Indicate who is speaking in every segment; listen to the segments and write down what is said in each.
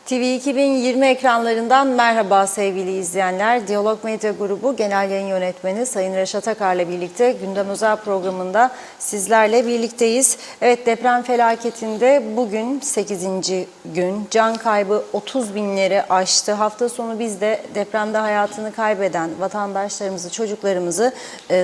Speaker 1: TV 2020 ekranlarından merhaba sevgili izleyenler. Diyalog Medya Grubu Genel Yayın Yönetmeni Sayın Reşat Akar'la birlikte Gündem Özel programında sizlerle birlikteyiz. Evet, deprem felaketinde bugün 8. gün, can kaybı 30 binleri aştı. Hafta sonu biz de depremde hayatını kaybeden vatandaşlarımızı, çocuklarımızı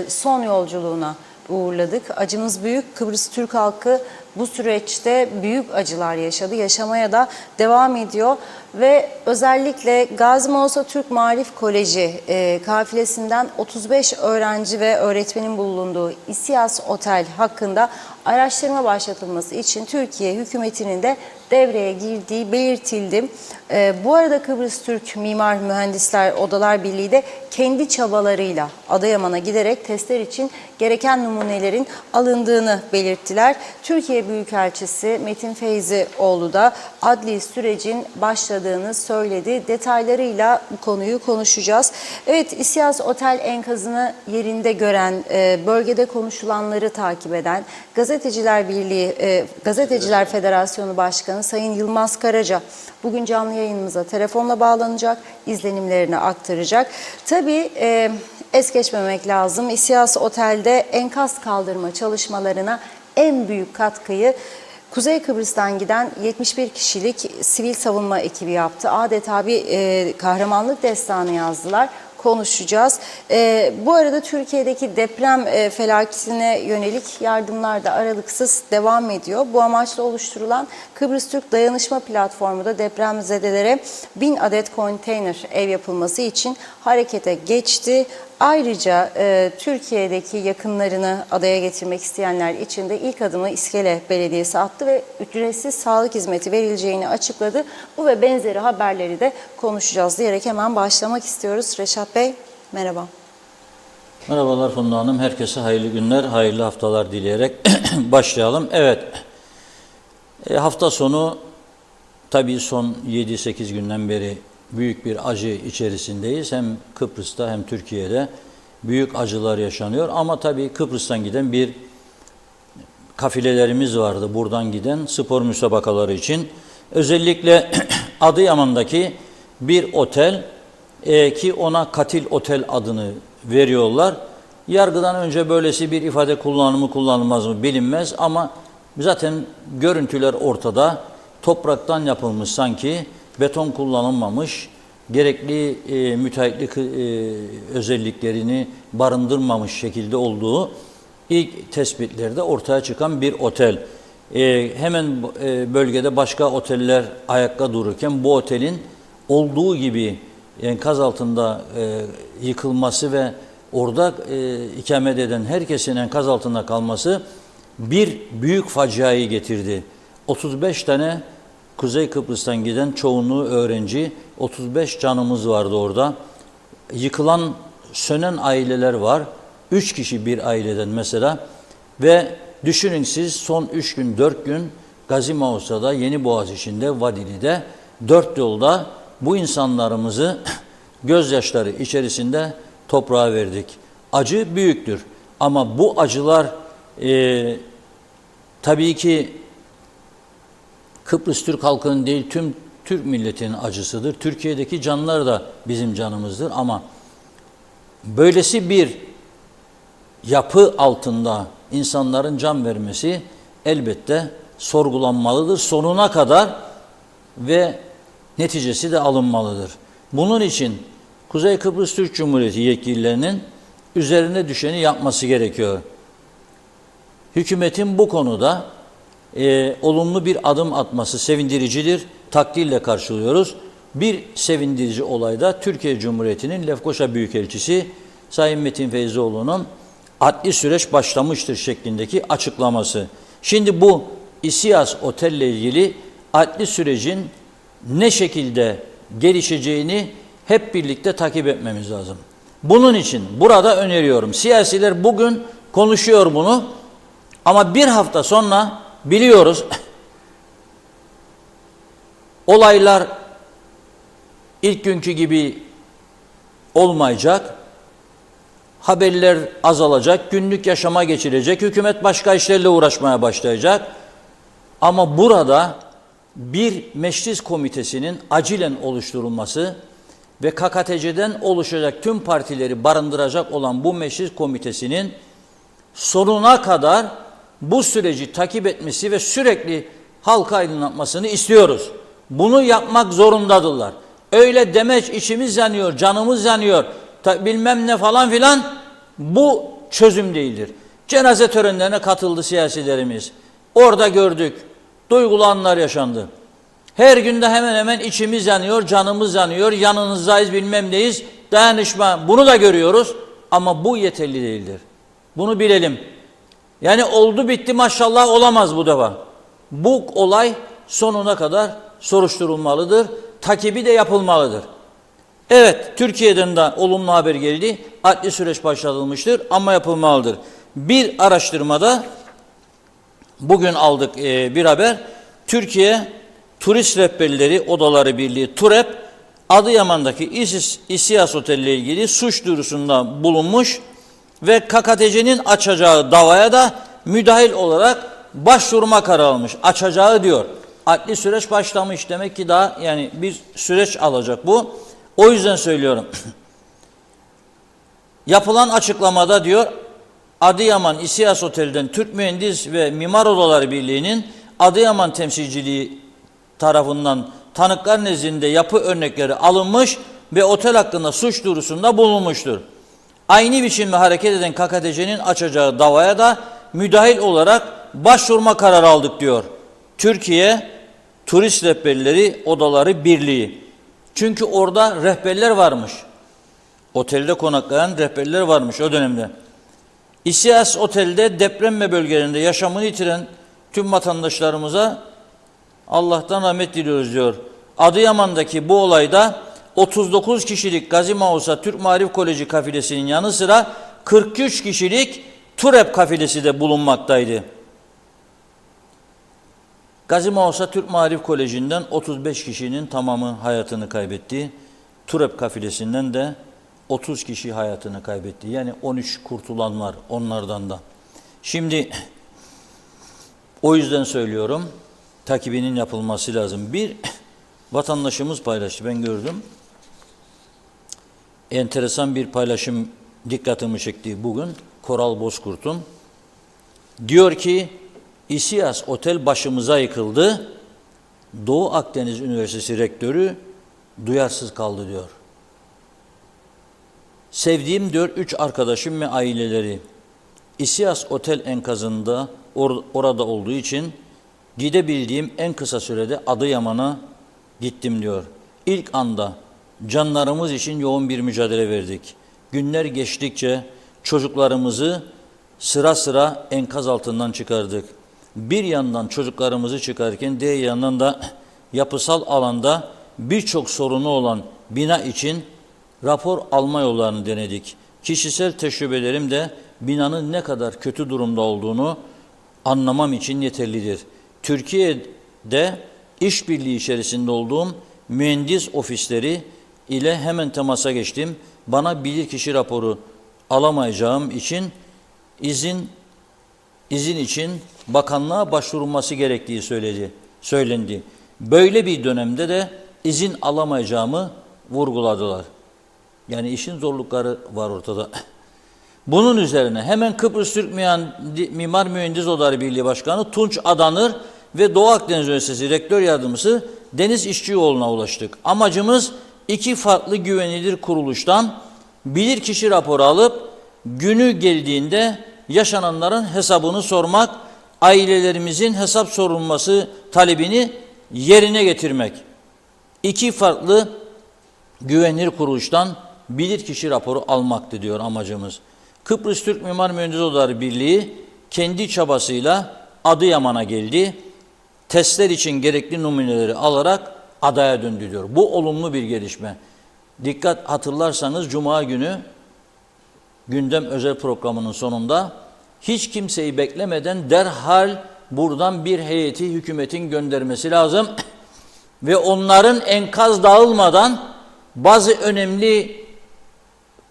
Speaker 1: son yolculuğuna uğurladık. Acımız büyük. Kıbrıs Türk halkı bu süreçte büyük acılar yaşadı. Yaşamaya da devam ediyor. Ve özellikle Gazi Mausa Türk Maarif Koleji kafilesinden 35 öğrenci ve öğretmenin bulunduğu İSİAS Otel hakkında araştırma başlatılması için Türkiye hükümetinin de devreye girdiği belirtildi. Bu arada Kıbrıs Türk Mimar Mühendisler Odalar Birliği de kendi çabalarıyla Adıyaman'a giderek testler için gereken numunelerin alındığını belirttiler. Türkiye Büyükelçisi Metin Feyzioğlu da adli sürecin başladığını söyledi. Detaylarıyla bu konuyu konuşacağız. Evet, İSİAS Otel enkazını yerinde gören, bölgede konuşulanları takip eden Gazeteciler Birliği, Gazeteciler Federasyonu Başkanı Sayın Yılmaz Karaca bugün canlı yayınımıza telefonla bağlanacak, izlenimlerini aktaracak. Tabii es geçmemek lazım. İSİAS Otel'de enkaz kaldırma çalışmalarına en büyük katkıyı Kuzey Kıbrıs'tan giden 71 kişilik sivil savunma ekibi yaptı. Adeta bir kahramanlık destanı yazdılar. Konuşacağız. Bu arada Türkiye'deki deprem felaketine yönelik yardımlar da aralıksız devam ediyor. Bu amaçla oluşturulan Kıbrıs Türk Dayanışma Platformu da depremzedelere 1000 adet konteyner ev yapılması için harekete geçti. Ayrıca Türkiye'deki yakınlarını adaya getirmek isteyenler için de ilk adımı İskele Belediyesi attı ve ücretsiz sağlık hizmeti verileceğini açıkladı. Bu ve benzeri haberleri de konuşacağız diyerek hemen başlamak istiyoruz. Reşat Bey, merhaba.
Speaker 2: Merhabalar Funda Hanım. Herkese hayırlı günler, hayırlı haftalar dileyerek başlayalım. Evet, hafta sonu tabii son 7-8 günden beri büyük bir acı içerisindeyiz. Hem Kıbrıs'ta hem Türkiye'de büyük acılar yaşanıyor. Ama tabii Kıbrıs'tan giden bir kafilelerimiz vardı. Buradan giden spor müsabakaları için. Özellikle Adıyaman'daki bir otel ki ona Katil Otel adını veriyorlar. Yargıdan önce böylesi bir ifade kullanılmaz mı bilinmez ama zaten görüntüler ortada. Topraktan yapılmış sanki. Beton kullanılmamış, gerekli müteahhitlik özelliklerini barındırmamış şekilde olduğu ilk tespitlerde ortaya çıkan bir otel. Hemen bölgede başka oteller ayakta dururken bu otelin olduğu gibi enkaz altında yıkılması ve orada ikamet eden herkesin enkaz altında kalması bir büyük faciayı getirdi. 35 tane Kuzey Kıbrıs'tan giden çoğunluğu öğrenci, 35 canımız vardı orada. Yıkılan, sönen aileler var. 3 kişi bir aileden mesela. Ve düşünün siz son 3 gün, 4 gün Gazi Mausa'da, Yeniboğaz içinde, Vadili'de, 4 yolda bu insanlarımızı gözyaşları içerisinde toprağa verdik. Acı büyüktür. Ama bu acılar tabii ki Kıbrıs Türk halkının değil tüm Türk milletinin acısıdır. Türkiye'deki canlar da bizim canımızdır ama böylesi bir yapı altında insanların can vermesi elbette sorgulanmalıdır sonuna kadar ve neticesi de alınmalıdır. Bunun için Kuzey Kıbrıs Türk Cumhuriyeti yetkililerinin üzerine düşeni yapması gerekiyor. Hükümetin bu konuda olumlu bir adım atması sevindiricidir. Takdirle karşılıyoruz. Bir sevindirici olay da Türkiye Cumhuriyeti'nin Lefkoşa Büyükelçisi Sayın Metin Feyzioğlu'nun adli süreç başlamıştır şeklindeki açıklaması. Şimdi bu İSİAS Otel ile ilgili adli sürecin ne şekilde gelişeceğini hep birlikte takip etmemiz lazım. Bunun için burada öneriyorum. Siyasiler bugün konuşuyor bunu ama bir hafta sonra biliyoruz olaylar ilk günkü gibi olmayacak. Haberler azalacak, günlük yaşama geçilecek, hükümet başka işlerle uğraşmaya başlayacak. Ama burada bir meclis komitesinin acilen oluşturulması ve KKTC'den oluşacak tüm partileri barındıracak olan bu meclis komitesinin sonuna kadar bu süreci takip etmesi ve sürekli halka aydınlatmasını istiyoruz. Bunu yapmak zorundadırlar. Öyle demeç içimiz yanıyor, canımız yanıyor, bilmem ne falan filan, bu çözüm değildir. Cenaze törenlerine katıldı siyasilerimiz. Orada gördük, duygulu anlar yaşandı. Her günde hemen hemen içimiz yanıyor, canımız yanıyor, yanınızdayız, bilmem neyiz, dayanışma, bunu da görüyoruz ama bu yeterli değildir. Bunu bilelim. Yani oldu bitti maşallah olamaz bu defa. Bu olay sonuna kadar soruşturulmalıdır, takibi de yapılmalıdır. Evet, Türkiye'den de olumlu haber geldi, adli süreç başlatılmıştır ama yapılmalıdır. Bir araştırmada bugün aldık bir haber, Türkiye Turist Rehberleri Odaları Birliği TUREP, Adıyaman'daki İSİAS Oteli ile ilgili suç duyurusunda bulunmuş ve KKTC'nin açacağı davaya da müdahil olarak başvurma kararı almış. Açacağı diyor. Adli süreç başlamış. Demek ki daha yani bir süreç alacak bu. O yüzden söylüyorum. Yapılan açıklamada diyor, Adıyaman İSİAS Oteli'den Türk Mühendis ve Mimar Odaları Birliği'nin Adıyaman temsilciliği tarafından tanıklar nezdinde yapı örnekleri alınmış ve otel hakkında suç duyurusunda bulunmuştur. Aynı biçimde hareket eden KKTC'nin açacağı davaya da müdahil olarak başvurma kararı aldık diyor. Türkiye Turist Rehberleri Odaları Birliği. Çünkü orada rehberler varmış. Otelde konaklayan rehberler varmış o dönemde. İSİAS Otel'de deprem ve bölgelerinde yaşamını yitiren tüm vatandaşlarımıza Allah'tan rahmet diliyoruz diyor. Adıyaman'daki bu olayda 39 kişilik Gazi Mausa Türk Maarif Koleji kafilesinin yanı sıra 43 kişilik TUREP kafilesi de bulunmaktaydı. Gazi Mausa Türk Maarif Koleji'nden 35 kişinin tamamı hayatını kaybetti. TUREP kafilesinden de 30 kişi hayatını kaybetti. Yani 13 kurtulan var onlardan da. Şimdi o yüzden söylüyorum, takibinin yapılması lazım. Bir vatandaşımız paylaştı, ben gördüm. Enteresan bir paylaşım dikkatimi çekti bugün. Koral Bozkurt'un. Diyor ki, İSİAS Otel başımıza yıkıldı. Doğu Akdeniz Üniversitesi Rektörü duyarsız kaldı diyor. Sevdiğim diyor 3 arkadaşım ve aileleri İSİAS Otel enkazında orada olduğu için gidebildiğim en kısa sürede Adıyaman'a gittim diyor. İlk anda canlarımız için yoğun bir mücadele verdik. Günler geçtikçe çocuklarımızı sıra sıra enkaz altından çıkardık. Bir yandan çocuklarımızı çıkarırken diğer yandan da yapısal alanda birçok sorunu olan bina için rapor alma yollarını denedik. Kişisel tecrübelerim de binanın ne kadar kötü durumda olduğunu anlamam için yeterlidir. Türkiye'de işbirliği içerisinde olduğum mühendis ofisleri ile hemen temasa geçtim. Bana bilirkişi raporu alamayacağım için izin için bakanlığa başvurulması gerektiği söylendi. Böyle bir dönemde de izin alamayacağımı vurguladılar. Yani işin zorlukları var ortada. Bunun üzerine hemen Kıbrıs Türk Mimar Mühendis Odaları Birliği Başkanı Tunç Adanır ve Doğu Akdeniz Üniversitesi Rektör Yardımcısı Deniz İşçioğlu'na ulaştık. Amacımız 2 farklı güvenilir kuruluştan bilirkişi raporu alıp günü geldiğinde yaşananların hesabını sormak, ailelerimizin hesap sorulması talebini yerine getirmek. 2 farklı güvenilir kuruluştan bilirkişi raporu almaktı diyor amacımız. Kıbrıs Türk Mimar Mühendis Odaları Birliği kendi çabasıyla Adıyaman'a geldi. Testler için gerekli numuneleri alarak adaya döndü diyor. Bu olumlu bir gelişme. Dikkat, hatırlarsanız Cuma günü gündem özel programının sonunda hiç kimseyi beklemeden derhal buradan bir heyeti hükümetin göndermesi lazım ve onların enkaz dağılmadan bazı önemli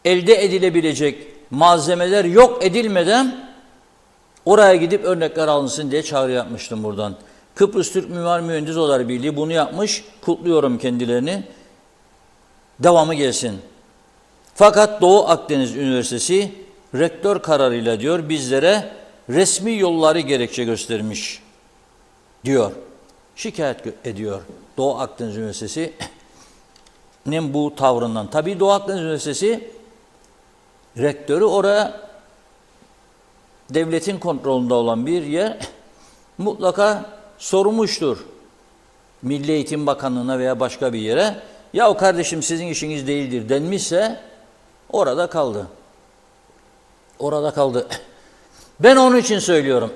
Speaker 2: elde edilebilecek malzemeler yok edilmeden oraya gidip örnekler alınsın diye çağrı yapmıştım buradan. Kıbrıs Türk Mimar Mühendis Odaları Birliği bunu yapmış. Kutluyorum kendilerini. Devamı gelsin. Fakat Doğu Akdeniz Üniversitesi rektör kararıyla diyor bizlere resmi yolları gerekçe göstermiş diyor. Şikayet ediyor Doğu Akdeniz Üniversitesi'nin bu tavrından. Tabii Doğu Akdeniz Üniversitesi rektörü oraya devletin kontrolünde olan bir yer mutlaka sormuştur. Milli Eğitim Bakanlığı'na veya başka bir yere. Ya o kardeşim sizin işiniz değildir denmişse orada kaldı. Orada kaldı. Ben onun için söylüyorum.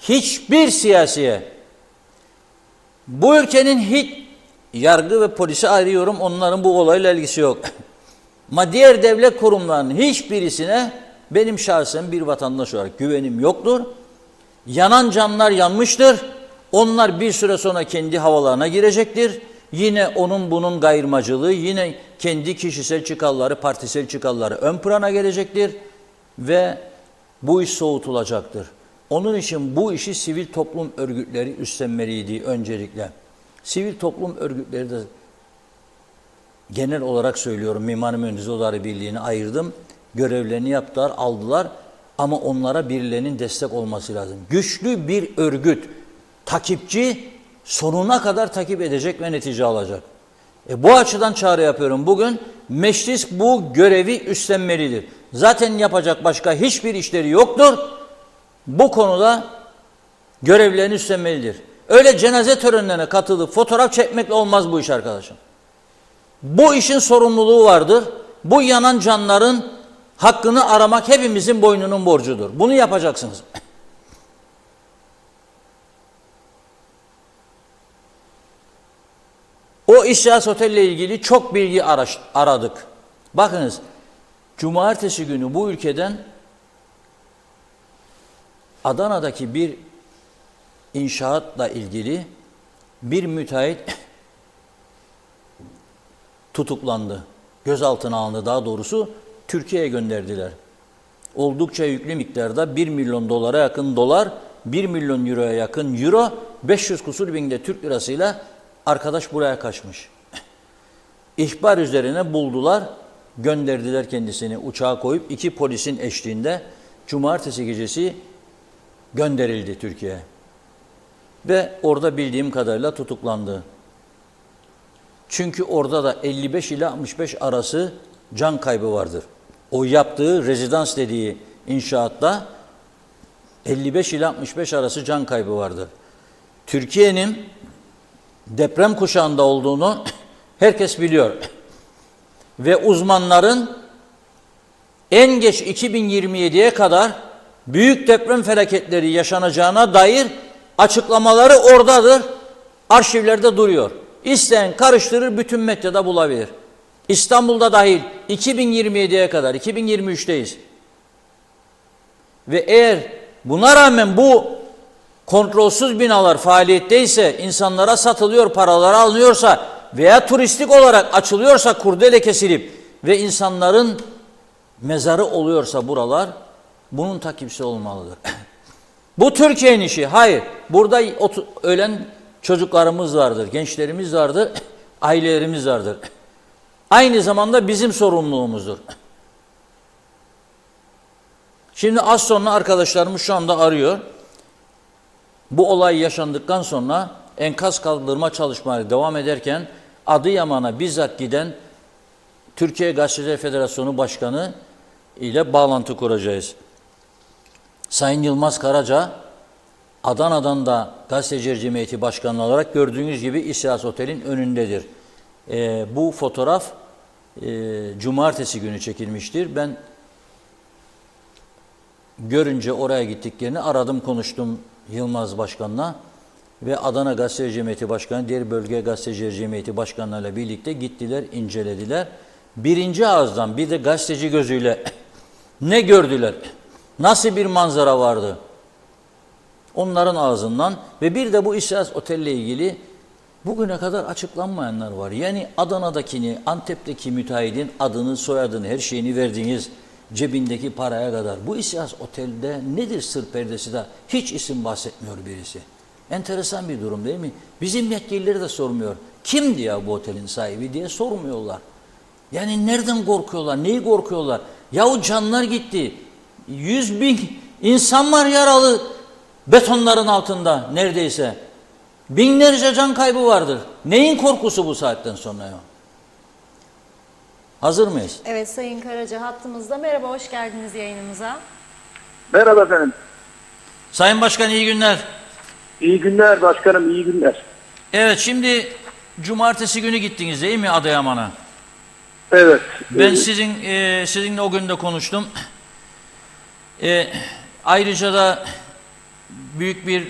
Speaker 2: Hiçbir siyasiye bu ülkenin hiç yargı ve polisi ayırıyorum. Onların bu olayla ilgisi yok. Ama diğer devlet kurumlarının hiçbirisine benim şahsen bir vatandaş olarak güvenim yoktur. Yanan canlar yanmıştır. Onlar bir süre sonra kendi havalarına girecektir. Yine onun bunun gayırmacılığı, yine kendi kişisel çıkarları, partisel çıkarları ön plana gelecektir. Ve bu iş soğutulacaktır. Onun için bu işi sivil toplum örgütleri üstlenmeliydi öncelikle. Sivil toplum örgütleri de genel olarak söylüyorum, Mimar Mühendis Odaları Birliği'ni ayırdım. Görevlerini yaptılar, aldılar ama onlara birilerinin destek olması lazım. Güçlü bir örgüt, takipçi sonuna kadar takip edecek ve netice alacak. Bu açıdan çağrı yapıyorum. Bugün meclis bu görevi üstlenmelidir. Zaten yapacak başka hiçbir işleri yoktur. Bu konuda görevlerini üstlenmelidir. Öyle cenaze törenlerine katılıp fotoğraf çekmekle olmaz bu iş arkadaşım. Bu işin sorumluluğu vardır. Bu yanan canların hakkını aramak hepimizin boynunun borcudur. Bunu yapacaksınız. O İhlas Otel'le ilgili çok bilgi aradık. Bakınız, cumartesi günü bu ülkeden Adana'daki bir inşaatla ilgili bir müteahhit tutuklandı. Gözaltına alındı, daha doğrusu Türkiye'ye gönderdiler. Oldukça yüklü miktarda 1 milyon dolara yakın dolar, 1 milyon euroya yakın euro, 500 kusur bin de Türk lirasıyla arkadaş buraya kaçmış. İhbar üzerine buldular, gönderdiler kendisini uçağa koyup 2 polisin eşliğinde cumartesi gecesi gönderildi Türkiye'ye. Ve orada bildiğim kadarıyla tutuklandı. Çünkü orada da 55 ile 65 arası can kaybı vardır. O yaptığı rezidans dediği inşaatta 55 ile 65 arası can kaybı vardır. Türkiye'nin deprem kuşağında olduğunu herkes biliyor. Ve uzmanların en geç 2027'ye kadar büyük deprem felaketleri yaşanacağına dair açıklamaları oradadır. Arşivlerde duruyor. İsteyen karıştırır, bütün medyada bulabilir. İstanbul'da dahil 2027'ye kadar, 2023'teyiz. Ve eğer buna rağmen bu kontrolsüz binalar faaliyetteyse, insanlara satılıyor, paraları alınıyorsa veya turistik olarak açılıyorsa, kurdele kesilip ve insanların mezarı oluyorsa buralar, bunun takipçisi olmalıdır. Bu Türkiye'nin işi. Hayır. Burada ölen çocuklarımız vardır, gençlerimiz vardır, ailelerimiz vardır. Aynı zamanda bizim sorumluluğumuzdur. Şimdi az sonra arkadaşlarımız şu anda arıyor. Bu olay yaşandıktan sonra enkaz kaldırma çalışmaları devam ederken Adıyaman'a bizzat giden Türkiye Gazeteciler Federasyonu Başkanı ile bağlantı kuracağız. Sayın Yılmaz Karaca, Adana'dan da Gazeteciler Cemiyeti Başkanı olarak gördüğünüz gibi İhlas Otel'in önündedir. Bu fotoğraf cumartesi günü çekilmiştir. Ben görünce oraya gittiklerini aradım, konuştum Yılmaz Başkan'la ve Adana Gazeteciler Cemiyeti Başkanı, diğer bölge Gazeteciler Cemiyeti Başkanlarıyla birlikte gittiler, incelediler. Birinci ağızdan, bir de gazeteci gözüyle ne gördüler? Nasıl bir manzara vardı? Onların ağzından ve bir de bu İhlas Otel'le ilgili bugüne kadar açıklanmayanlar var. Yani Adana'dakini, Antep'teki müteahhidin adını, soyadını, her şeyini verdiğiniz cebindeki paraya kadar. Bu İhlas Otel'de nedir sır perdesi de hiç isim bahsetmiyor birisi. Enteresan bir durum değil mi? Bizim yetkilileri de sormuyor. Kimdi ya bu otelin sahibi diye sormuyorlar. Yani nereden korkuyorlar? Neyi korkuyorlar? Yahu canlar gitti. 100.000 insan var yaralı betonların altında neredeyse. Binlerce can kaybı vardır. Neyin korkusu bu saatten sonra ya? Hazır mıyız?
Speaker 1: Evet, Sayın Karaca hattımızda. Merhaba, hoş geldiniz yayınımıza.
Speaker 3: Merhaba efendim.
Speaker 2: Sayın Başkan iyi günler.
Speaker 3: İyi günler başkanım, iyi günler.
Speaker 2: Evet, şimdi cumartesi günü gittiniz değil mi Adıyaman'a?
Speaker 3: Evet.
Speaker 2: Ben sizinle o gün de konuştum. Ayrıca da büyük bir,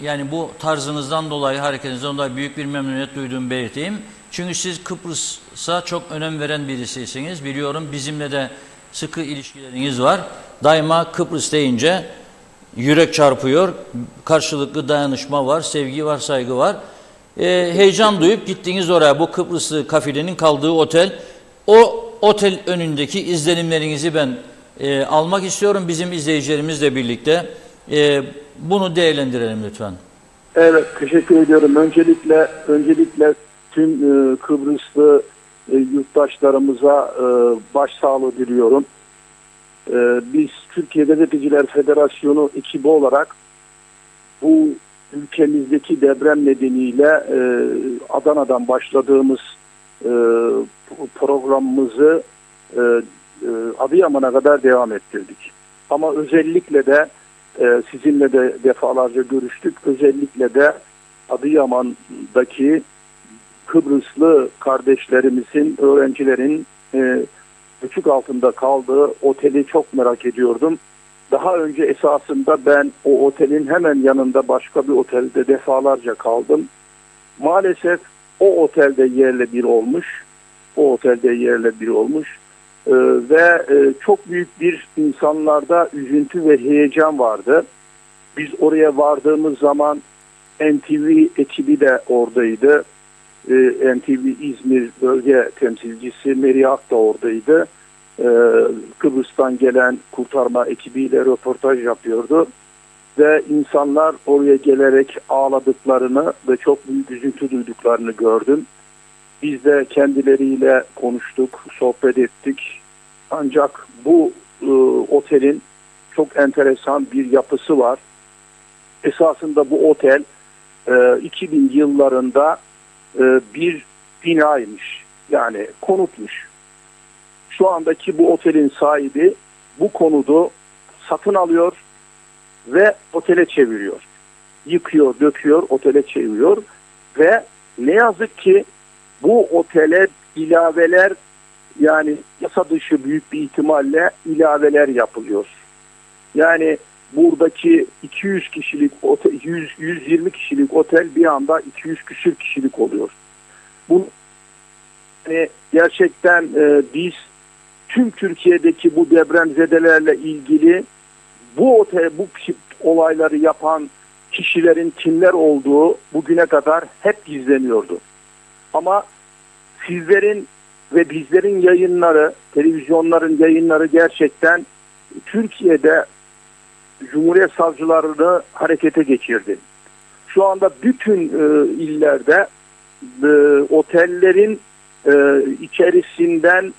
Speaker 2: yani bu tarzınızdan dolayı, hareketinizden dolayı büyük bir memnuniyet duyduğumu belirteyim. Çünkü siz Kıbrıs'a çok önem veren birisisiniz. Biliyorum, bizimle de sıkı ilişkileriniz var. Daima Kıbrıs deyince yürek çarpıyor. Karşılıklı dayanışma var, sevgi var, saygı var. Heyecan duyup gittiniz oraya. Bu Kıbrıslı kafilenin kaldığı otel. O otel önündeki izlenimlerinizi ben almak istiyorum. Bizim izleyicilerimizle birlikte. Bunu değerlendirelim lütfen.
Speaker 3: Evet, teşekkür ediyorum. Öncelikle tüm Kıbrıslı yurttaşlarımıza başsağlığı diliyorum. Biz Türkiye Gazeteciler Federasyonu ekibi olarak bu ülkemizdeki deprem nedeniyle Adana'dan başladığımız programımızı Adıyaman'a kadar devam ettirdik. Ama özellikle de sizinle de defalarca görüştük. Özellikle de Adıyaman'daki Kıbrıslı kardeşlerimizin, öğrencilerin göçük altında kaldığı oteli çok merak ediyordum. Daha önce esasında ben o otelin hemen yanında başka bir otelde defalarca kaldım. Maalesef o otelde yerle bir olmuş. O otelde yerle bir olmuş. Ve çok büyük bir insanlarda üzüntü ve heyecan vardı. Biz oraya vardığımız zaman NTV ekibi de oradaydı. NTV İzmir bölge temsilcisi Meri Ak da oradaydı. Kıbrıs'tan gelen kurtarma ekibiyle röportaj yapıyordu. Ve insanlar oraya gelerek ağladıklarını ve çok büyük üzüntü duyduklarını gördüm. Biz de kendileriyle konuştuk, sohbet ettik. Ancak bu otelin çok enteresan bir yapısı var. Esasında bu otel 2000 yıllarında bir binaymış. Yani konutmuş. Şu andaki bu otelin sahibi bu konudu satın alıyor ve otele çeviriyor. Yıkıyor, döküyor, otele çeviriyor ve ne yazık ki bu otele ilaveler, yani yasa dışı büyük bir ihtimalle ilaveler yapılıyor. Yani buradaki 200 kişilik otel, 120 kişilik otel bir anda 200 küsür kişilik oluyor. Bu yani gerçekten biz tüm Türkiye'deki bu depremzedelerle ilgili bu otel, bu olayları yapan kişilerin kimler olduğu bugüne kadar hep gizleniyordu. Ama sizlerin ve bizlerin yayınları, televizyonların yayınları gerçekten Türkiye'de Cumhuriyet savcılarını harekete geçirdi. Şu anda bütün illerde otellerin içerisinden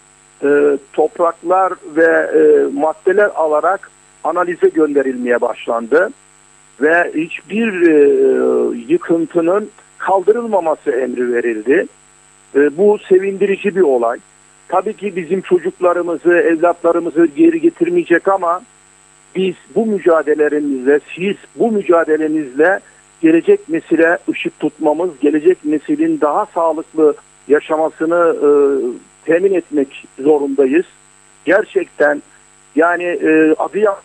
Speaker 3: topraklar ve maddeler alarak analize gönderilmeye başlandı. Ve hiçbir yıkıntının kaldırılmaması emri verildi. Bu sevindirici bir olay. Tabii ki bizim çocuklarımızı, evlatlarımızı geri getirmeyecek ama biz bu mücadelelerimizle, siz bu mücadelenizle gelecek nesile ışık tutmamız, gelecek neslin daha sağlıklı yaşamasını temin etmek zorundayız. Gerçekten yani Adıyaman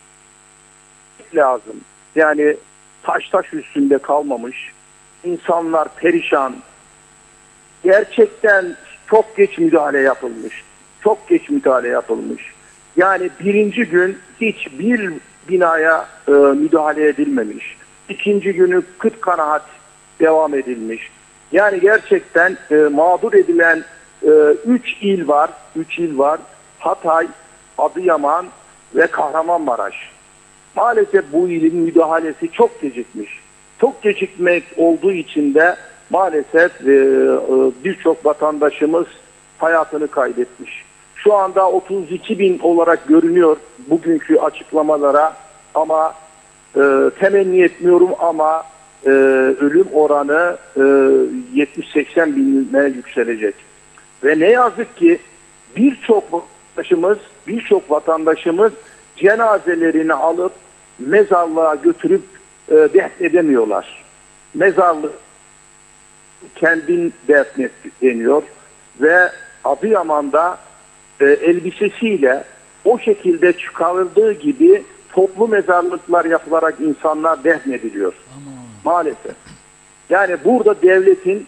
Speaker 3: lazım. Yani taş üstünde kalmamış. İnsanlar perişan. Gerçekten çok geç müdahale yapılmış. Çok geç müdahale yapılmış. Yani birinci gün hiçbir binaya müdahale edilmemiş. İkinci günü kıt kanaat devam edilmiş. Yani gerçekten mağdur edilen 3 il var. 3 il var. Hatay, Adıyaman ve Kahramanmaraş. Maalesef bu ilin müdahalesi çok gecikmiş. çok gecikmek olduğu için de maalesef birçok vatandaşımız hayatını kaybetmiş. Şu anda 32 bin olarak görünüyor bugünkü açıklamalara, ama temenni etmiyorum, ama ölüm oranı 70-80 binine yükselecek. Ve ne yazık ki birçok vatandaşımız cenazelerini alıp mezarlığa götürüp defnedemiyorlar. Mezarlık kendin defnedeniyor ve Adıyaman'da elbisesiyle o şekilde çıkarıldığı gibi toplu mezarlıklar yapılarak insanlar defnediliyor. Maalesef. Yani burada devletin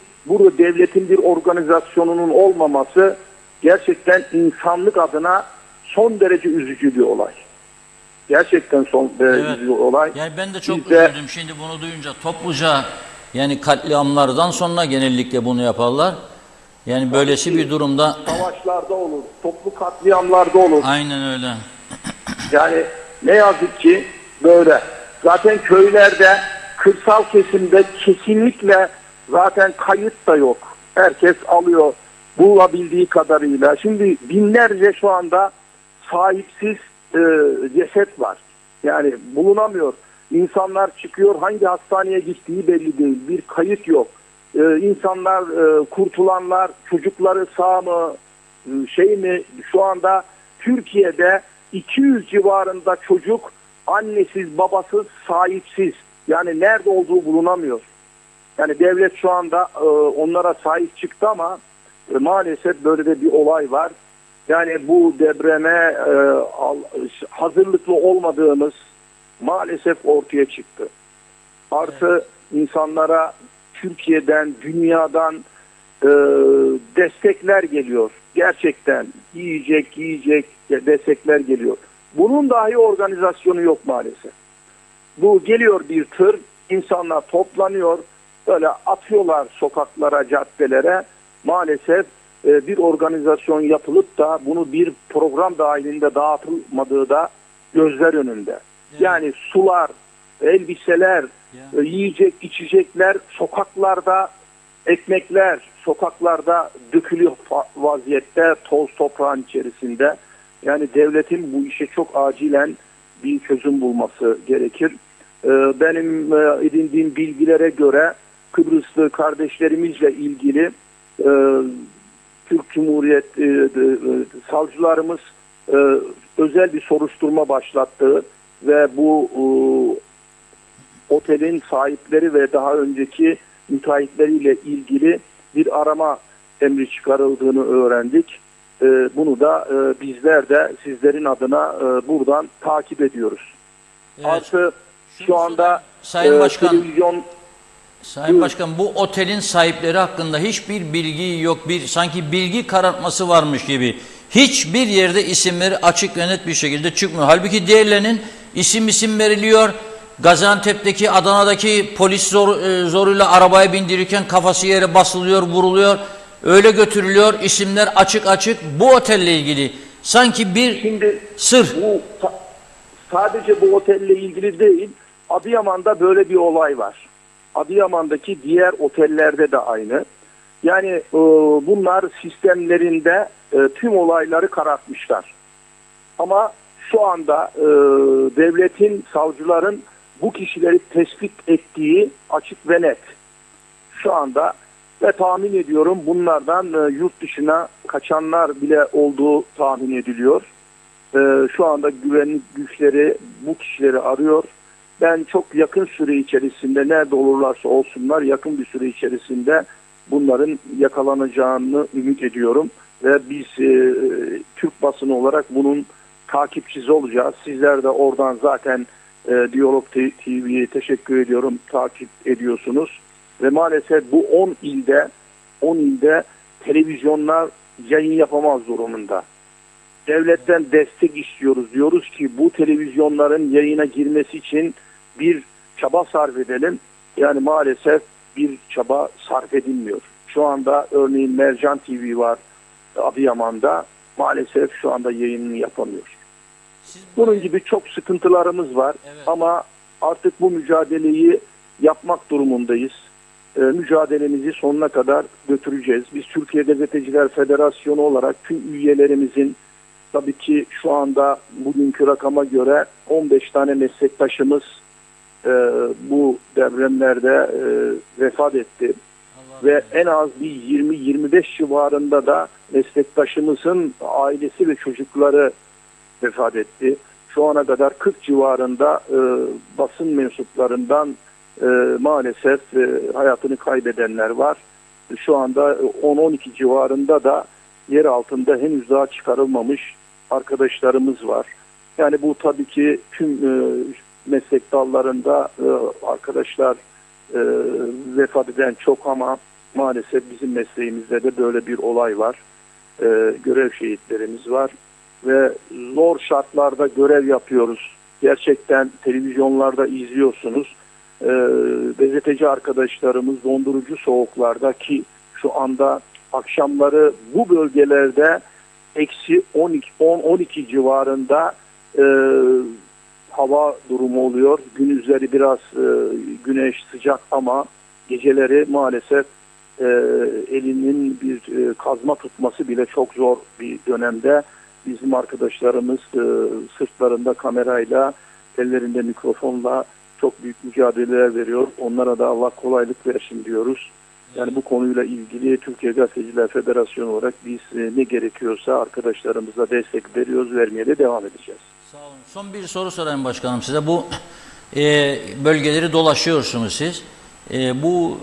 Speaker 3: bir organizasyonunun olmaması gerçekten insanlık adına son derece üzücü bir olay. Gerçekten son derece üzücü bir olay.
Speaker 2: Yani ben de çok üzüldüm şimdi bunu duyunca. Topluca, yani katliamlardan sonra genellikle bunu yaparlar. Yani böylesi bir durumda
Speaker 3: savaşlarda olur, toplu katliamlarda olur.
Speaker 2: aynen öyle.
Speaker 3: Yani ne yazık ki böyle. Zaten köylerde, kırsal kesimde kesinlikle zaten kayıt da yok. Herkes alıyor bulabildiği kadarıyla. Şimdi binlerce şu anda sahipsiz ceset var. Yani bulunamıyor. İnsanlar çıkıyor, hangi hastaneye gittiği belli değil. Bir kayıt yok. İnsanlar, kurtulanlar, çocukları sağ mı, şey mi? Şu anda Türkiye'de 200 civarında çocuk annesiz, babasız, sahipsiz. Yani nerede olduğu bulunamıyor. Yani devlet şu anda onlara sahip çıktı, ama maalesef böyle de bir olay var. Yani bu depreme hazırlıklı olmadığımız maalesef ortaya çıktı. Artı insanlara Türkiye'den, dünyadan destekler geliyor. Gerçekten yiyecek destekler geliyor. Bunun dahi organizasyonu yok maalesef. Bu geliyor bir tır, insanlar toplanıyor, böyle atıyorlar sokaklara, caddelere. Maalesef bir organizasyon yapılıp da bunu bir program dahilinde dağıtılmadığı da gözler önünde. Evet. Yani sular, elbiseler, yiyecek, içecekler sokaklarda, ekmekler sokaklarda dökülüyor vaziyette, toz toprağın içerisinde. Yani devletin bu işe çok acilen bir çözüm bulması gerekir. Benim edindiğim bilgilere göre Kıbrıslı kardeşlerimizle ilgili Türk Cumhuriyet savcılarımız özel bir soruşturma başlattı ve bu otelin sahipleri ve daha önceki müteahhitleriyle ilgili bir arama emri çıkarıldığını öğrendik. Bunu da bizler de sizlerin adına buradan takip ediyoruz. Evet. Artı şu anda
Speaker 2: Sayın Başkan,
Speaker 3: televizyon...
Speaker 2: Sayın Başkan, bu otelin sahipleri hakkında hiçbir bilgi yok. Sanki bilgi karartması varmış gibi. Hiçbir yerde isimleri açık ve net bir şekilde çıkmıyor. Halbuki diğerlerinin isim veriliyor. Gaziantep'teki, Adana'daki polis zoruyla arabaya bindirirken kafası yere basılıyor, vuruluyor. Öyle götürülüyor. İsimler açık. Bu otelle ilgili sanki bir sır.
Speaker 3: Bu sadece bu otelle ilgili değil. Adıyaman'da böyle bir olay var. Adıyaman'daki diğer otellerde de aynı. Yani bunlar sistemlerinde tüm olayları karartmışlar. Ama şu anda devletin, savcıların bu kişileri tespit ettiği açık ve net. Şu anda ve tahmin ediyorum bunlardan yurt dışına kaçanlar bile olduğu tahmin ediliyor. Şu anda güvenlik güçleri bu kişileri arıyor. Ben çok yakın süre içerisinde, nerede olurlarsa olsunlar, yakın bir süre içerisinde bunların yakalanacağını ümit ediyorum. Ve biz Türk basını olarak bunun takipçisi olacağız. Sizler de oradan zaten Diyalog TV'ye teşekkür ediyorum, takip ediyorsunuz. Ve maalesef bu 10 ilde televizyonlar yayın yapamaz durumunda. Devletten destek istiyoruz. Diyoruz ki bu televizyonların yayına girmesi için bir çaba sarf edelim. Yani maalesef bir çaba sarf edilmiyor. Şu anda örneğin Mercan TV var Adıyaman'da. Maalesef şu anda yayınını yapamıyor. Bunun gibi çok sıkıntılarımız var. Evet. Ama artık bu mücadeleyi yapmak durumundayız. Mücadelemizi sonuna kadar götüreceğiz. Biz Türkiye Gazeteciler Federasyonu olarak tüm üyelerimizin, tabii ki şu anda bugünkü rakama göre 15 tane meslektaşımız bu depremlerde vefat etti. Ve en az bir 20-25 civarında da meslektaşımızın ailesi ve çocukları vefat etti. Şu ana kadar 40 civarında basın mensuplarından maalesef hayatını kaybedenler var. Şu anda 10-12 civarında da yer altında henüz daha çıkarılmamış arkadaşlarımız var. Yani bu tabii ki tüm meslek dallarında arkadaşlar vefat eden çok, ama maalesef bizim mesleğimizde de böyle bir olay var. Görev şehitlerimiz var ve zor şartlarda görev yapıyoruz. Gerçekten televizyonlarda izliyorsunuz. Gazeteci arkadaşlarımız dondurucu soğuklarda, ki şu anda akşamları bu bölgelerde eksi 10-12 civarında hava durumu oluyor. Gündüzleri biraz güneş sıcak, ama geceleri maalesef elinin bir kazma tutması bile çok zor bir dönemde. Bizim arkadaşlarımız sırtlarında kamerayla, ellerinde mikrofonla çok büyük mücadeleler veriyor. Onlara da Allah kolaylık versin diyoruz. Yani bu konuyla ilgili Türkiye Gazeteciler Federasyonu olarak biz ne gerekiyorsa arkadaşlarımıza destek veriyoruz, vermeye de devam edeceğiz.
Speaker 2: Sağ olun. Son bir soru sorayım başkanım size. Bu bölgeleri dolaşıyorsunuz siz. Bu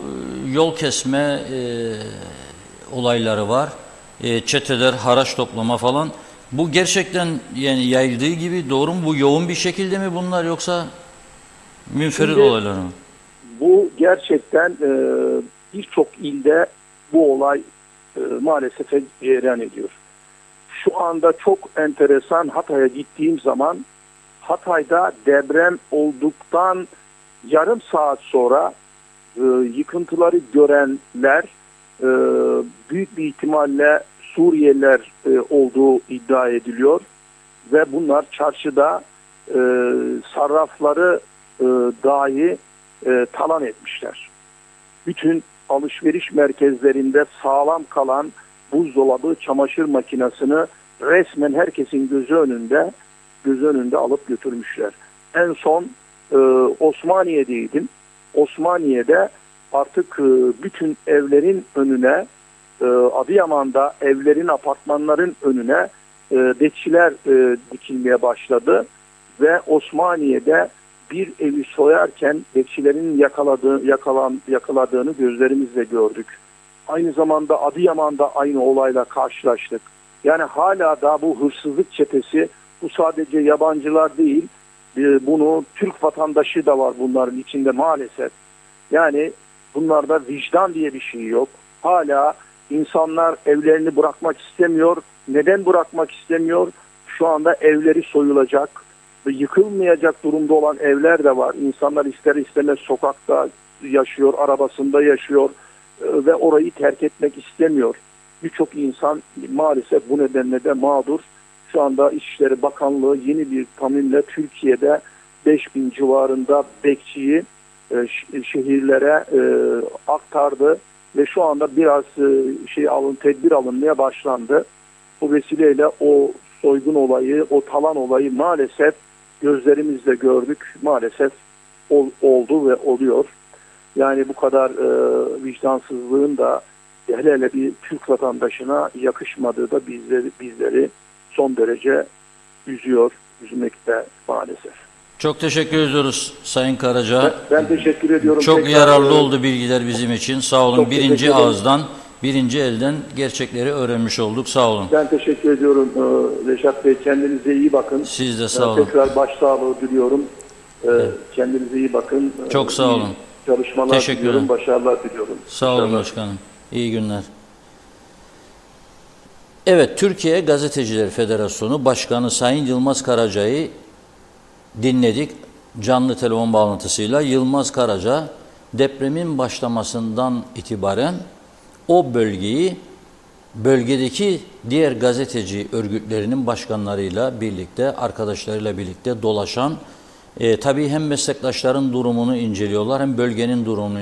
Speaker 2: yol kesme olayları var. Çeteler, haraç toplama falan. Bu gerçekten yani yayıldığı gibi doğru mu? Bu yoğun bir şekilde mi bunlar, yoksa münferit
Speaker 3: Şimdi,
Speaker 2: olaylar mı?
Speaker 3: Bu gerçekten birçok ilde bu olay maalesef cereyan ediyor. Şu anda çok enteresan, Hatay'a gittiğim zaman Hatay'da deprem olduktan yarım saat sonra yıkıntıları görenler büyük bir ihtimalle Suriyeliler olduğu iddia ediliyor ve bunlar çarşıda sarrafları dahi talan etmişler. Bütün alışveriş merkezlerinde sağlam kalan buzdolabı, çamaşır makinesini resmen herkesin gözü önünde alıp götürmüşler. En son Osmaniye'deydim. Osmaniye'de artık bütün evlerin önüne, Adıyaman'da evlerin, apartmanların önüne bekçiler dikilmeye başladı ve Osmaniye'de bir evi soyarken bekçilerin yakaladığını gözlerimizle gördük. Aynı zamanda Adıyaman'da aynı olayla karşılaştık. Yani hala da bu hırsızlık çetesi, bu sadece yabancılar değil, bunu Türk vatandaşı da var bunların içinde maalesef. Yani bunlarda vicdan diye bir şey yok. Hala insanlar evlerini bırakmak istemiyor. Neden bırakmak istemiyor? Şu anda evleri soyulacak ve yıkılmayacak durumda olan evler de var. İnsanlar ister istemez sokakta yaşıyor, arabasında yaşıyor ve orayı terk etmek istemiyor. Birçok insan maalesef bu nedenle de mağdur. Şu anda İçişleri Bakanlığı yeni bir kanunla Türkiye'de 5000 civarında bekçiyi şehirlere aktardı ve şu anda biraz tedbir alınmaya başlandı. Bu vesileyle o soygun olayı, o talan olayı maalesef gözlerimizle gördük. Maalesef oldu ve oluyor. Yani bu kadar vicdansızlığın da hele bir Türk vatandaşına yakışmadığı da bizleri son derece üzmekte maalesef.
Speaker 2: Çok teşekkür ediyoruz Sayın Karaca.
Speaker 3: Ben teşekkür ediyorum.
Speaker 2: Çok yararlı oldu bilgiler bizim için. Sağ olun.
Speaker 3: Çok
Speaker 2: Birinci ağızdan, birinci elden gerçekleri öğrenmiş olduk. Sağ olun.
Speaker 3: Ben teşekkür ediyorum Reşat Bey. Kendinize iyi bakın.
Speaker 2: Siz de sağ olun.
Speaker 3: Tekrar başsağlığı diliyorum. Kendinize iyi bakın.
Speaker 2: Çok sağ olun.
Speaker 3: Çalışmalar
Speaker 2: Teşekkür
Speaker 3: diliyorum.
Speaker 2: ederim.
Speaker 3: Başarılar diliyorum.
Speaker 2: Sağ olun başkanım. İyi günler. Evet, Türkiye Gazeteciler Federasyonu Başkanı Sayın Yılmaz Karaca'yı dinledik. Canlı telefon bağlantısıyla Yılmaz Karaca depremin başlamasından itibaren o bölgedeki diğer gazeteci örgütlerinin başkanlarıyla birlikte, arkadaşlarıyla birlikte dolaşan Tabii hem meslektaşların durumunu inceliyorlar hem bölgenin durumunu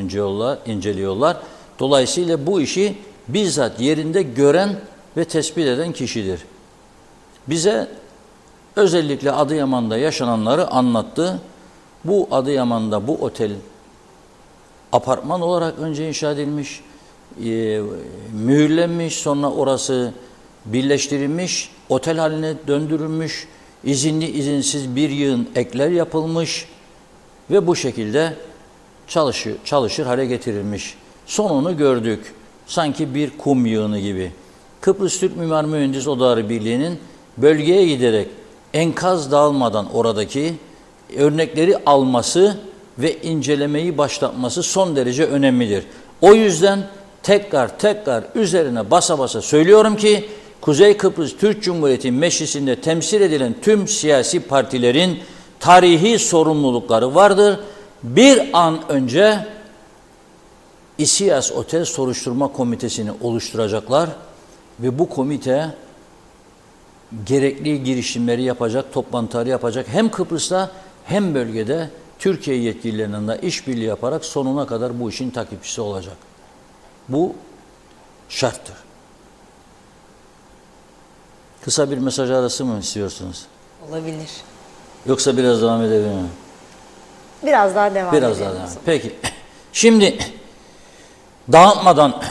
Speaker 2: inceliyorlar. Dolayısıyla bu işi bizzat yerinde gören ve tespit eden kişidir. Bize özellikle Adıyaman'da yaşananları anlattı. Bu Adıyaman'da bu otel apartman olarak önce inşa edilmiş, mühürlenmiş, sonra orası birleştirilmiş, otel haline döndürülmüş, izinli izinsiz bir yığın ekler yapılmış ve bu şekilde çalışır hale getirilmiş. Sonunu gördük. Sanki bir kum yığını gibi. Kıbrıs Türk Mimar Mühendis Odaları Birliği'nin bölgeye giderek enkaz dağılmadan oradaki örnekleri alması ve incelemeyi başlatması son derece önemlidir. O yüzden tekrar üzerine basa basa söylüyorum ki Kuzey Kıbrıs Türk Cumhuriyeti Meclisi'nde temsil edilen tüm siyasi partilerin tarihi sorumlulukları vardır. Bir an önce İSİAS Otel Soruşturma Komitesi'ni oluşturacaklar ve bu komite gerekli girişimleri yapacak, toplantıları yapacak. Hem Kıbrıs'ta hem bölgede Türkiye yetkililerinin de işbirliği yaparak sonuna kadar bu işin takipçisi olacak. Bu şarttır. Kısa bir mesaj arası mı istiyorsunuz?
Speaker 1: Olabilir.
Speaker 2: Yoksa biraz devam edebilir miyim?
Speaker 1: Biraz daha devam
Speaker 2: Biraz
Speaker 1: edelim.
Speaker 2: daha devam. Peki. Şimdi dağıtmadan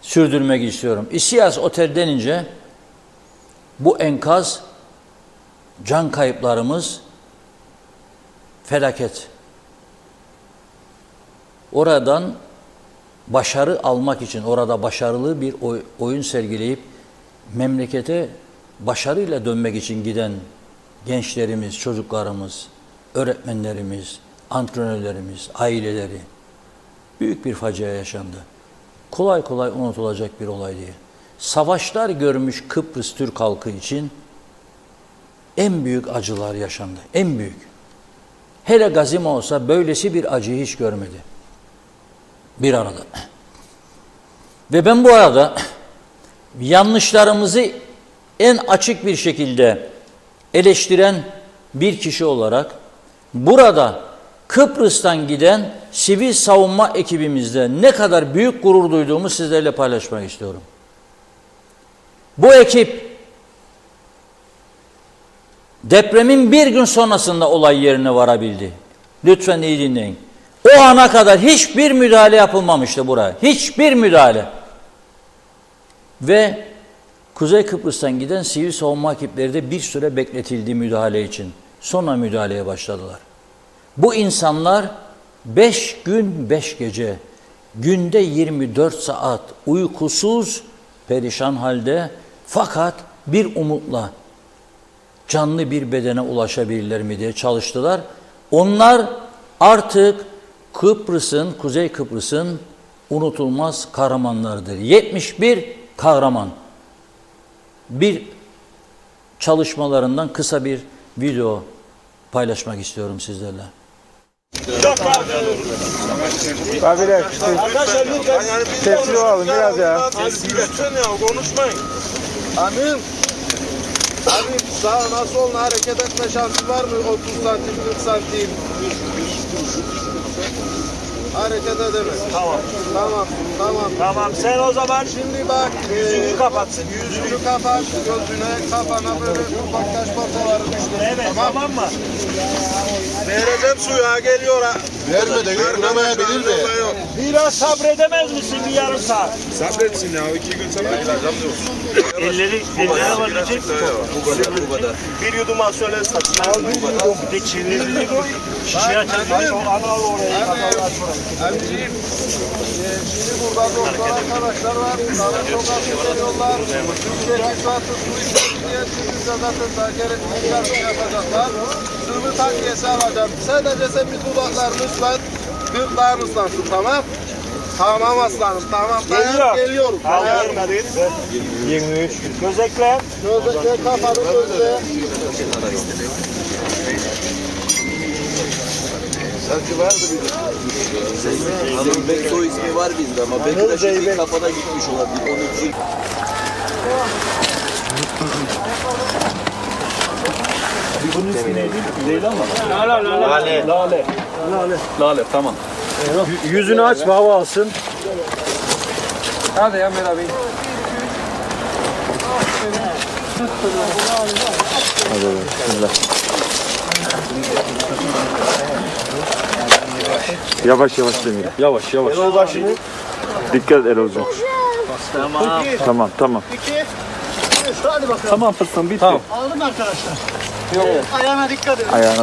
Speaker 2: sürdürmek istiyorum. İSİAS Otel denince bu enkaz, can kayıplarımız felaket. Oradan başarı almak için, orada başarılı bir oyun sergileyip memlekete başarıyla dönmek için giden gençlerimiz, çocuklarımız, öğretmenlerimiz, antrenörlerimiz, aileleri büyük bir facia yaşandı. Kolay kolay unutulacak bir olay değil. Savaşlar görmüş Kıbrıs Türk halkı için en büyük acılar yaşandı. En büyük. Hele Gazim olsa böylesi bir acıyı hiç görmedi. Bir arada. Ve ben bu arada yanlışlarımızı en açık bir şekilde eleştiren bir kişi olarak burada Kıbrıs'tan giden sivil savunma ekibimizde ne kadar büyük gurur duyduğumu sizlerle paylaşmak istiyorum. Bu ekip depremin bir gün sonrasında olay yerine varabildi. Lütfen iyi dinleyin. O ana kadar hiçbir müdahale yapılmamıştı buraya. Hiçbir müdahale. Ve Kuzey Kıbrıs'tan giden sivil savunma ekipleri de bir süre bekletildi müdahale için. Sonra müdahaleye başladılar. Bu insanlar 5 gün 5 gece, günde 24 saat uykusuz, perişan halde fakat bir umutla canlı bir bedene ulaşabilirler mi diye çalıştılar. Onlar artık Kıbrıs'ın, Kuzey Kıbrıs'ın unutulmaz kahramanlarıdır. 71 kahraman. Bir çalışmalarından kısa bir video paylaşmak istiyorum sizlerle.
Speaker 4: Abiler tepsi alalım biraz ya.
Speaker 5: Lütfen ya konuşmayın. Amin. Abi sağ nasıl hareket etme şansı var mı? 30 santim 40 santim. Hareket edemez.
Speaker 4: Tamam.
Speaker 5: Tamam.
Speaker 4: Sen o zaman
Speaker 5: Şimdi bak.
Speaker 4: yüzünü kapatsın.
Speaker 5: Yüzünü kapat. Gözüne, kafana böyle ufak taş parçaları düştü.
Speaker 4: Evet, tamam mı?
Speaker 5: Vereceğim suya geliyor ha.
Speaker 6: Verme de yürümeyebilir mi?
Speaker 4: Biraz sabredemez misin bir yarım saat?
Speaker 5: Sabretsin ya. 2 gün sabredeceğim diyorsun.
Speaker 4: Elleri alabilecek mi?
Speaker 5: Bu kadar.
Speaker 4: Bir yudum az söyle satın. Al bir yudum. Bir de çevirili dur. Şişe açalım. Al oraya.
Speaker 5: Abiciğim, şimdi burada doktor arkadaşlar var. Bunlara çok hafif veriyorlar. Türkiye Batı Su İşleri siz de zaten gerekli yardım yapacaklar. Sıvı takviyesi alacağım. Sadece sen bir dudaklarını ıslat, gırtlağını ıslansın, tamam? Tamam aslanım, tamam. Geliyorum.
Speaker 4: Al vermedin. 23. Gözekle.
Speaker 5: Gözle, kafanı gözle.
Speaker 6: Sanki vardı bir hanım Bekso ismi var bizde ama belki de şimdi kafana gitmiş olabilir. Onu için.
Speaker 4: Bunun ismi neydi? Leyla mı? Lale. Lale, tamam. Yüzünü aç ve hava alsın.
Speaker 5: Hadi ya Mehmet abi.
Speaker 7: Yavaş yavaş Demir.
Speaker 4: Yavaş yavaş.
Speaker 7: Dikkat Erol'cum. Tamam.
Speaker 4: Tamam fıstığım bitti. Tamam.
Speaker 7: Ayağına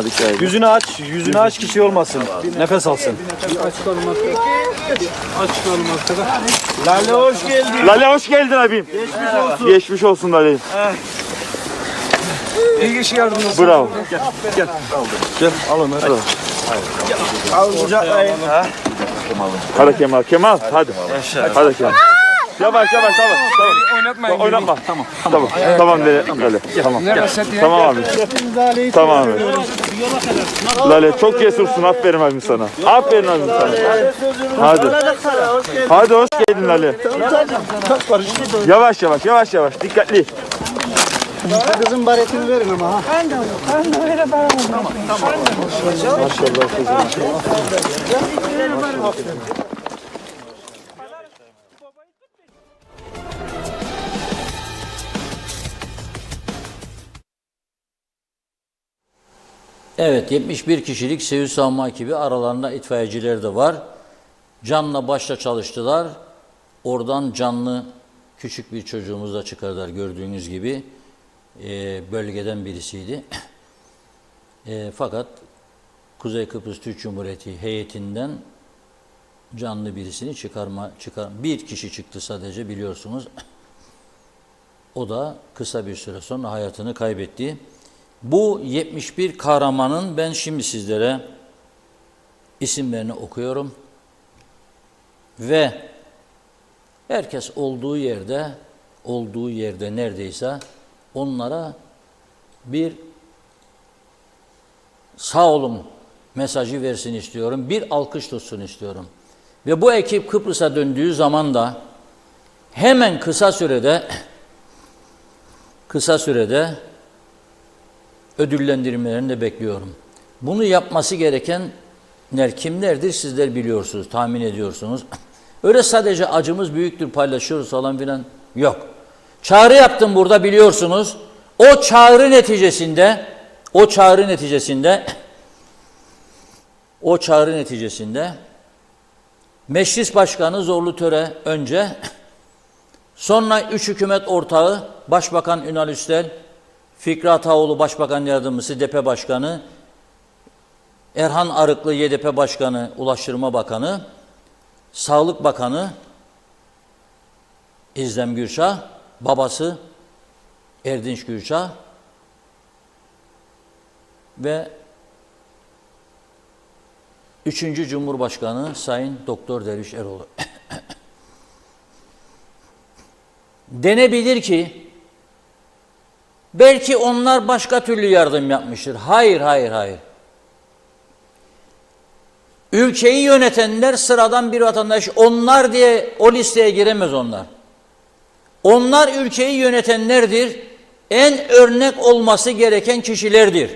Speaker 7: dikkat edin.
Speaker 4: Yüzünü aç ki şey olmasın. Nefes alsın.
Speaker 5: Lale hoş geldin.
Speaker 7: Lale hoş geldin abim. Geçmiş olsun Lale.
Speaker 5: İyi kişi yardımcısı.
Speaker 7: Bravo.
Speaker 4: Gel al Ömer.
Speaker 5: Al kucaklayın.
Speaker 7: Hadi Kemal. Hadi. Hadi Kemal. Yavaş tamam.
Speaker 5: Oynatmayın.
Speaker 7: Oynatma. Tamam Lale. Tamam. Tamam abi. Tamam abi. Lale çok cesursun. Aferin abim sana. Hadi hoş geldin Lale. Yavaş. Dikkatli.
Speaker 5: Kızın baretini verin ama ha.
Speaker 2: Evet, 71 kişilik sivil savunma ekibi, aralarında itfaiyeciler de var. Canla başla çalıştılar. Oradan canlı küçük bir çocuğumuzu da çıkardılar gördüğünüz gibi. Bölgeden birisiydi. Fakat Kuzey Kıbrıs Türk Cumhuriyeti heyetinden canlı birisini bir kişi çıktı sadece, biliyorsunuz. O da kısa bir süre sonra hayatını kaybetti. Bu 71 kahramanın ben şimdi sizlere isimlerini okuyorum ve herkes olduğu yerde neredeyse onlara bir sağ olun mesajı versin istiyorum. Bir alkış tutsun istiyorum. Ve bu ekip Kıbrıs'a döndüğü zaman da hemen kısa sürede ödüllendirmelerini de bekliyorum. Bunu yapması gerekenler kimlerdir sizler biliyorsunuz, tahmin ediyorsunuz. Öyle sadece acımız büyüktür, paylaşıyoruz falan filan yok. Çağrı yaptım burada, biliyorsunuz. O çağrı neticesinde Meclis Başkanı Zorlu Töre önce, sonra 3 hükümet ortağı Başbakan Ünal Üstel, Fikri Ataoğlu Başbakan Yardımcısı, DP Başkanı, Erhan Arıklı YDP Başkanı, Ulaştırma Bakanı, Sağlık Bakanı İzdem Gürçağ, babası Erdinç Gürçağ ve 3. Cumhurbaşkanı Sayın Doktor Derviş Eroğlu. Denebilir ki belki onlar başka türlü yardım yapmıştır. Hayır. Ülkeyi yönetenler sıradan bir vatandaş. Onlar diye o listeye giremez onlar. Onlar ülkeyi yönetenlerdir. En örnek olması gereken kişilerdir.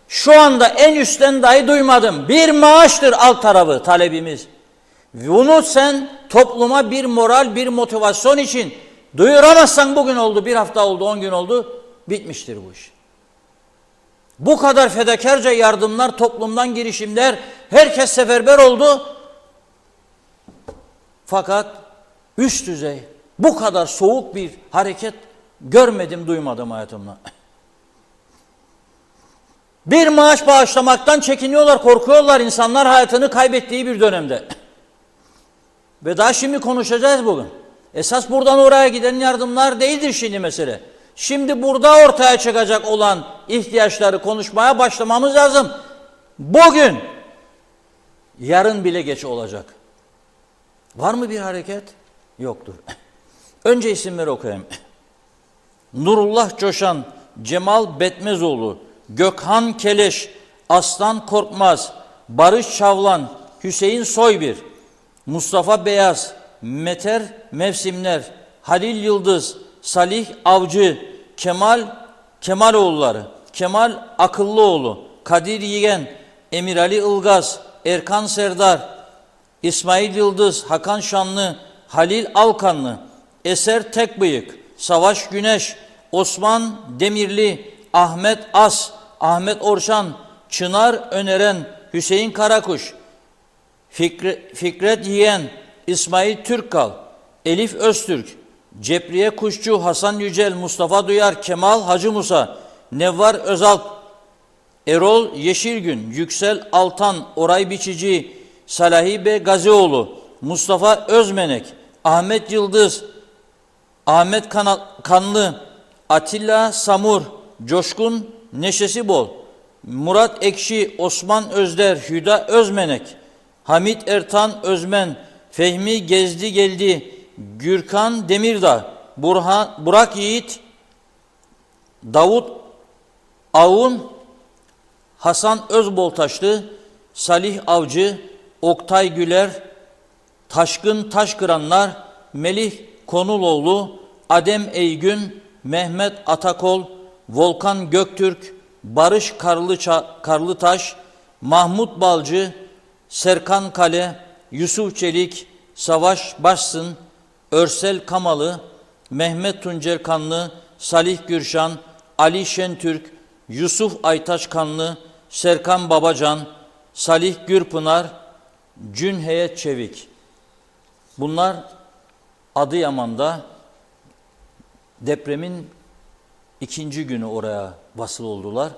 Speaker 2: Şu anda en üstten dahi duymadım. Bir maaştır alt tarafı talebimiz. Bunu sen topluma bir moral, bir motivasyon için duyuramazsan, bugün oldu, bir hafta oldu, 10 gün oldu, bitmiştir bu iş. Bu kadar fedakarca yardımlar, toplumdan girişimler, herkes seferber oldu. Fakat üst düzey, bu kadar soğuk bir hareket görmedim, duymadım hayatımda. Bir maaş bağışlamaktan çekiniyorlar, korkuyorlar insanlar hayatını kaybettiği bir dönemde. Ve daha şimdi konuşacağız bugün. Esas buradan oraya giden yardımlar değildir şimdi mesele. Şimdi burada ortaya çıkacak olan ihtiyaçları konuşmaya başlamamız lazım. Bugün, yarın bile geç olacak. Var mı bir hareket? Yoktur. Önce isimleri okuyayım. Nurullah Coşan, Cemal Betmezoğlu, Gökhan Keleş, Aslan Korkmaz, Barış Çavlan, Hüseyin Soybir, Mustafa Beyaz, Meter Mevsimler, Halil Yıldız, Salih Avcı, Kemaloğulları, Kemal Akıllıoğlu, Kadir Yigen, Emir Ali Ilgaz, Erkan Serdar, İsmail Yıldız, Hakan Şanlı, Halil Alkanlı, Eser Tekbıyık, Savaş Güneş, Osman Demirli, Ahmet As, Ahmet Orşan, Çınar Öneren, Hüseyin Karakuş, Fikret Yiyen, İsmail Türkkal, Elif Öztürk, Cepriye Kuşçu, Hasan Yücel, Mustafa Duyar, Kemal Hacı Musa, Nevvar Özalp, Erol Yeşilgün, Yüksel Altan, Oray Biçici, Salahibe Gazioğlu, Mustafa Özmenek, Ahmet Yıldız, Ahmet Kanlı, Atilla Samur, Coşkun Neşesi Bol, Murat Ekşi, Osman Özder, Hüda Özmenek, Hamit Ertan Özmen, Fehmi Gezdi Geldi, Gürkan Demirdağ, Burak Yiğit, Davut Ağun, Hasan Özboltaşlı, Salih Avcı, Oktay Güler, Taşkın Taşkıranlar, Melih Konuloğlu, Adem Eygün, Mehmet Atakol, Volkan Göktürk, Barış Karlıtaş, Mahmut Balcı, Serkan Kale, Yusuf Çelik, Savaş Başsın, Örsel Kamalı, Mehmet Tuncer Kanlı, Salih Gürşan, Ali Şentürk, Yusuf Aytaç Kanlı, Serkan Babacan, Salih Gürpınar, Cünheyet Çevik. Bunlar Adıyaman'da depremin 2. günü oraya vasıl oldular.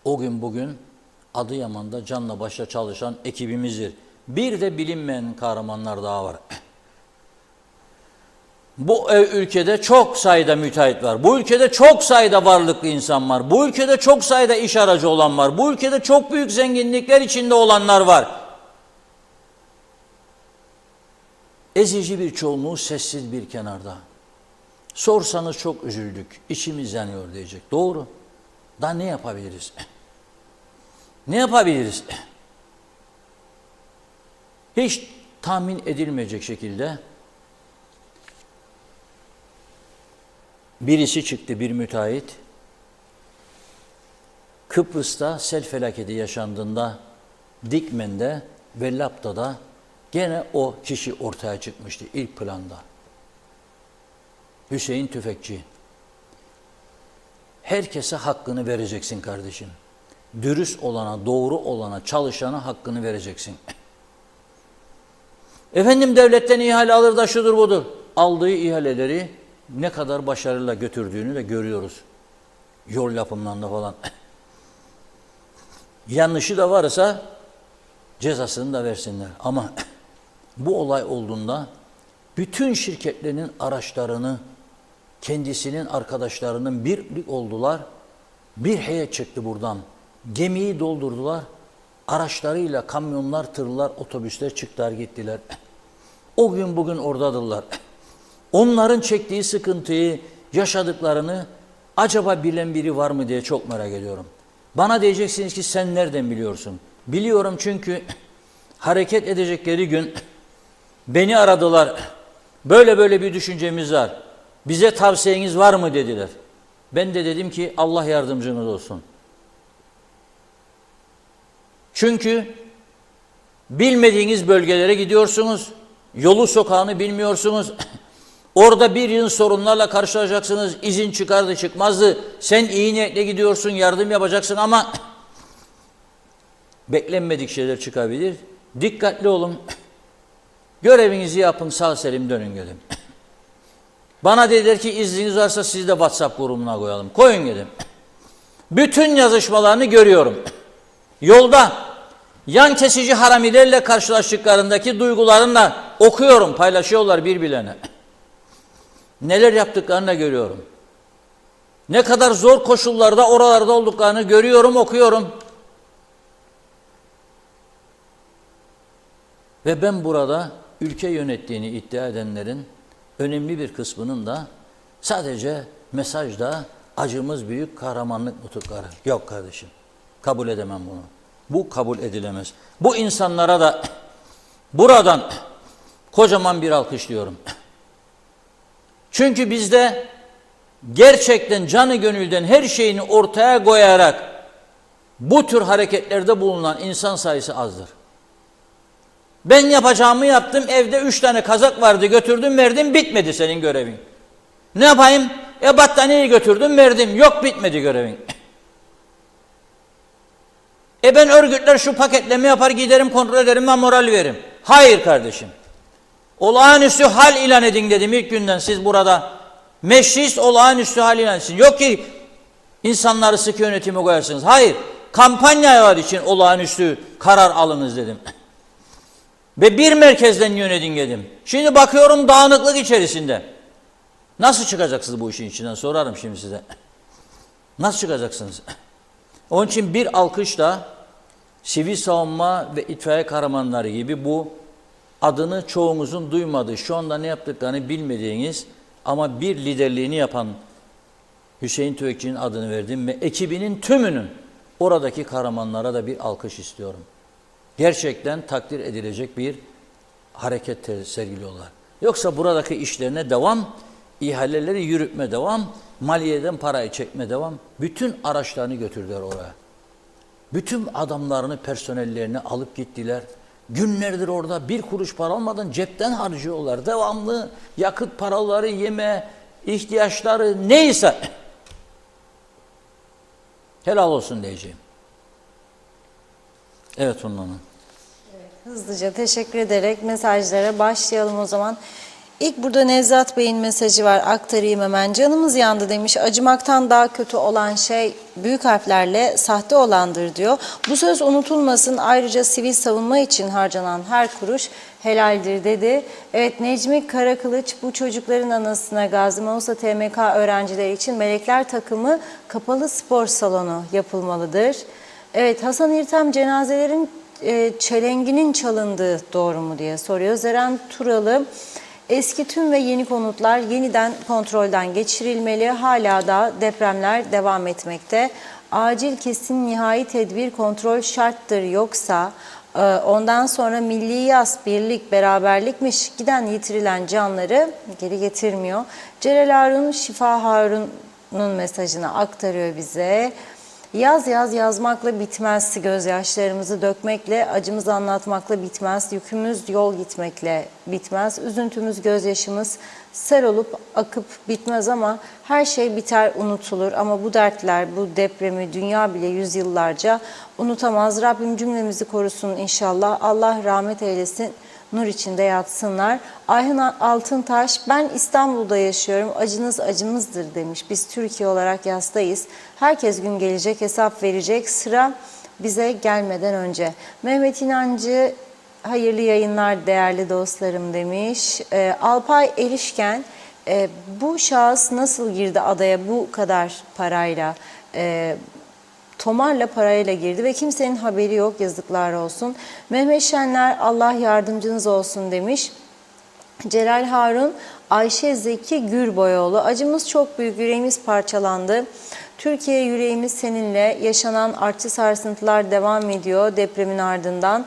Speaker 2: O gün bugün Adıyaman'da canla başla çalışan ekibimizdir. Bir de bilinmeyen kahramanlar daha var. Bu ülkede çok sayıda müteahhit var. Bu ülkede çok sayıda varlıklı insan var. Bu ülkede çok sayıda iş aracı olan var. Bu ülkede çok büyük zenginlikler içinde olanlar var. Ezici bir çoğunluğu sessiz bir kenarda. Sorsanız çok üzüldük, içimiz yanıyor diyecek. Doğru. Daha ne yapabiliriz? Ne yapabiliriz? Hiç tahmin edilmeyecek şekilde birisi çıktı, bir müteahhit. Kıbrıs'ta sel felaketi yaşandığında Dikmen'de ve Lapta'da gene o kişi ortaya çıkmıştı ilk planda. Hüseyin Tüfekçi. Herkese hakkını vereceksin kardeşim. Dürüst olana, doğru olana, çalışana hakkını vereceksin. Efendim devletten ihale alır da şudur budur. Aldığı ihaleleri ne kadar başarıyla götürdüğünü de görüyoruz. Yol yapımlarında falan. Yanlışı da varsa cezasını da versinler. Ama bu olay olduğunda bütün şirketlerin araçlarını, kendisinin arkadaşlarının birlik oldular. Bir heyet çıktı buradan. Gemiyi doldurdular. Araçlarıyla kamyonlar, tırlar, otobüsler çıktılar gittiler. O gün bugün oradadırlar. Onların çektiği sıkıntıyı, yaşadıklarını acaba bilen biri var mı diye çok merak ediyorum. Bana diyeceksiniz ki sen nereden biliyorsun? Biliyorum çünkü hareket edecekleri gün beni aradılar. Böyle böyle bir düşüncemiz var. Bize tavsiyeniz var mı dediler. Ben de dedim ki Allah yardımcınız olsun. Çünkü bilmediğiniz bölgelere gidiyorsunuz. Yolu sokağını bilmiyorsunuz. Orada bir yıl sorunlarla karşılaşacaksınız. İzin çıkardı çıkmazdı. Sen iyi niyetle gidiyorsun, yardım yapacaksın ama beklenmedik şeyler çıkabilir. Dikkatli olun. Görevinizi yapın, sağ selim dönün gelin. Bana dediler ki izniniz varsa sizi de WhatsApp grubuna koyalım. Koyun gelin. Bütün yazışmalarını görüyorum. Yolda yan kesici haramilerle karşılaştıklarındaki duygularını okuyorum, paylaşıyorlar birbirlerine. Neler yaptıklarını da görüyorum. Ne kadar zor koşullarda oralarda olduklarını görüyorum, okuyorum. Ve ben burada ülke yönettiğini iddia edenlerin önemli bir kısmının da sadece mesajda acımız büyük, kahramanlık nutukları. Yok kardeşim, kabul edemem bunu. Bu kabul edilemez. Bu insanlara da buradan kocaman bir alkış diyorum. Çünkü bizde gerçekten canı gönülden her şeyini ortaya koyarak bu tür hareketlerde bulunan insan sayısı azdır. Ben yapacağımı yaptım, evde 3 tane kazak vardı, götürdüm verdim, bitmedi senin görevin. Ne yapayım? Battaniyeyi götürdüm verdim, yok bitmedi görevin. Ben örgütler şu paketleme yapar, giderim kontrol ederim ve moral veririm. Hayır kardeşim. Olağanüstü hal ilan edin dedim ilk günden, siz burada. Meclis olağanüstü hal ilan etsin. Yok ki insanları sıkı yönetime koyarsınız. Hayır. Kampanyalar için olağanüstü karar alınız dedim. Ve bir merkezden yönetin dedim. Şimdi bakıyorum dağınıklık içerisinde. Nasıl çıkacaksınız bu işin içinden sorarım şimdi size. Nasıl çıkacaksınız? Onun için bir alkışla sivil savunma ve itfaiye kahramanları gibi bu adını çoğumuzun duymadığı, şu anda ne yaptıklarını bilmediğiniz ama bir liderliğini yapan Hüseyin Tüfekçi'nin adını verdim ve ekibinin tümünün oradaki kahramanlara da bir alkış istiyorum. Gerçekten takdir edilecek bir hareket sergiliyorlar. Yoksa buradaki işlerine devam, ihaleleri yürütme devam, maliyeden parayı çekme devam. Bütün araçlarını götürdüler oraya. Bütün adamlarını, personellerini alıp gittiler. Günlerdir orada bir kuruş para almadan cepten harcıyorlar. Devamlı yakıt paraları, yeme, ihtiyaçları neyse. Helal olsun diyeceğim. Evet Funda Hanım.
Speaker 1: Hızlıca teşekkür ederek mesajlara başlayalım o zaman. İlk burada Nevzat Bey'in mesajı var, aktarayım hemen. Canımız yandı demiş. Acımaktan daha kötü olan şey büyük harflerle sahte olandır diyor. Bu söz unutulmasın. Ayrıca sivil savunma için harcanan her kuruş helaldir dedi. Evet, Necmi Karakılıç, bu çocukların anasına Gazi Mausa TMK öğrencileri için melekler takımı kapalı spor salonu yapılmalıdır. Evet, Hasan İrtem, cenazelerin çelenginin çalındığı doğru mu diye soruyor. Zeren Turalı, eski tüm ve yeni konutlar yeniden kontrolden geçirilmeli. Hala da depremler devam etmekte. Acil, kesin, nihai tedbir, kontrol şarttır. Yoksa ondan sonra milli yas, birlik, beraberlikmiş, giden yitirilen canları geri getirmiyor. Celal Harun, Şifa Harun'un mesajını aktarıyor bize. Yaz yaz yazmakla bitmez, gözyaşlarımızı dökmekle, acımızı anlatmakla bitmez, yükümüz yol gitmekle bitmez, üzüntümüz, gözyaşımız sel olup akıp bitmez ama her şey biter, unutulur. Ama bu dertler, bu depremi dünya bile yüzyıllarca unutamaz. Rabbim cümlemizi korusun inşallah. Allah rahmet eylesin. Nur içinde yatsınlar. Ayhan Altıntaş, ben İstanbul'da yaşıyorum, acınız acımızdır demiş. Biz Türkiye olarak yastayız. Herkes gün gelecek, hesap verecek, sıra bize gelmeden önce. Mehmet İnancı, hayırlı yayınlar değerli dostlarım demiş. Alpay Erişken, bu şahıs nasıl girdi adaya bu kadar parayla? Tomarla, parayla girdi ve kimsenin haberi yok, yazıklar olsun. Mehmet Şenler, Allah yardımcınız olsun demiş. Celal Harun, Ayşe Zeki Gürboyoğlu, acımız çok büyük, yüreğimiz parçalandı. Türkiye, yüreğimiz seninle, yaşanan artçı sarsıntılar devam ediyor depremin ardından.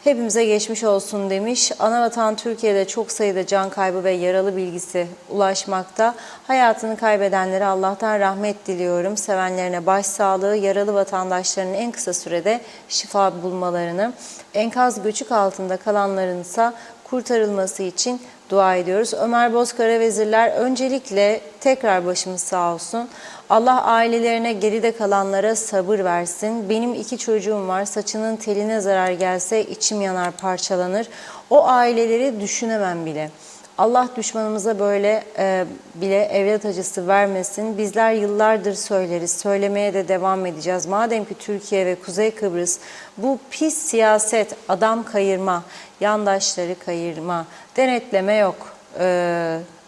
Speaker 1: Hepimize geçmiş olsun demiş. Anavatan Türkiye'de çok sayıda can kaybı ve yaralı bilgisi ulaşmakta. Hayatını kaybedenlere Allah'tan rahmet diliyorum. Sevenlerine başsağlığı, yaralı vatandaşların en kısa sürede şifa bulmalarını, enkaz göçük altında kalanların ise kurtarılması için dua ediyoruz. Ömer Bozkara, vezirler, öncelikle tekrar başımız sağ olsun. Allah ailelerine, geride kalanlara sabır versin. Benim 2 çocuğum var. Saçının teline zarar gelse içim yanar, parçalanır. O aileleri düşünemem bile. Allah düşmanımıza böyle bile evlat acısı vermesin. Bizler yıllardır söyleriz, söylemeye de devam edeceğiz. Madem ki Türkiye ve Kuzey Kıbrıs bu pis siyaset, adam kayırma, yandaşları kayırma, denetleme yok,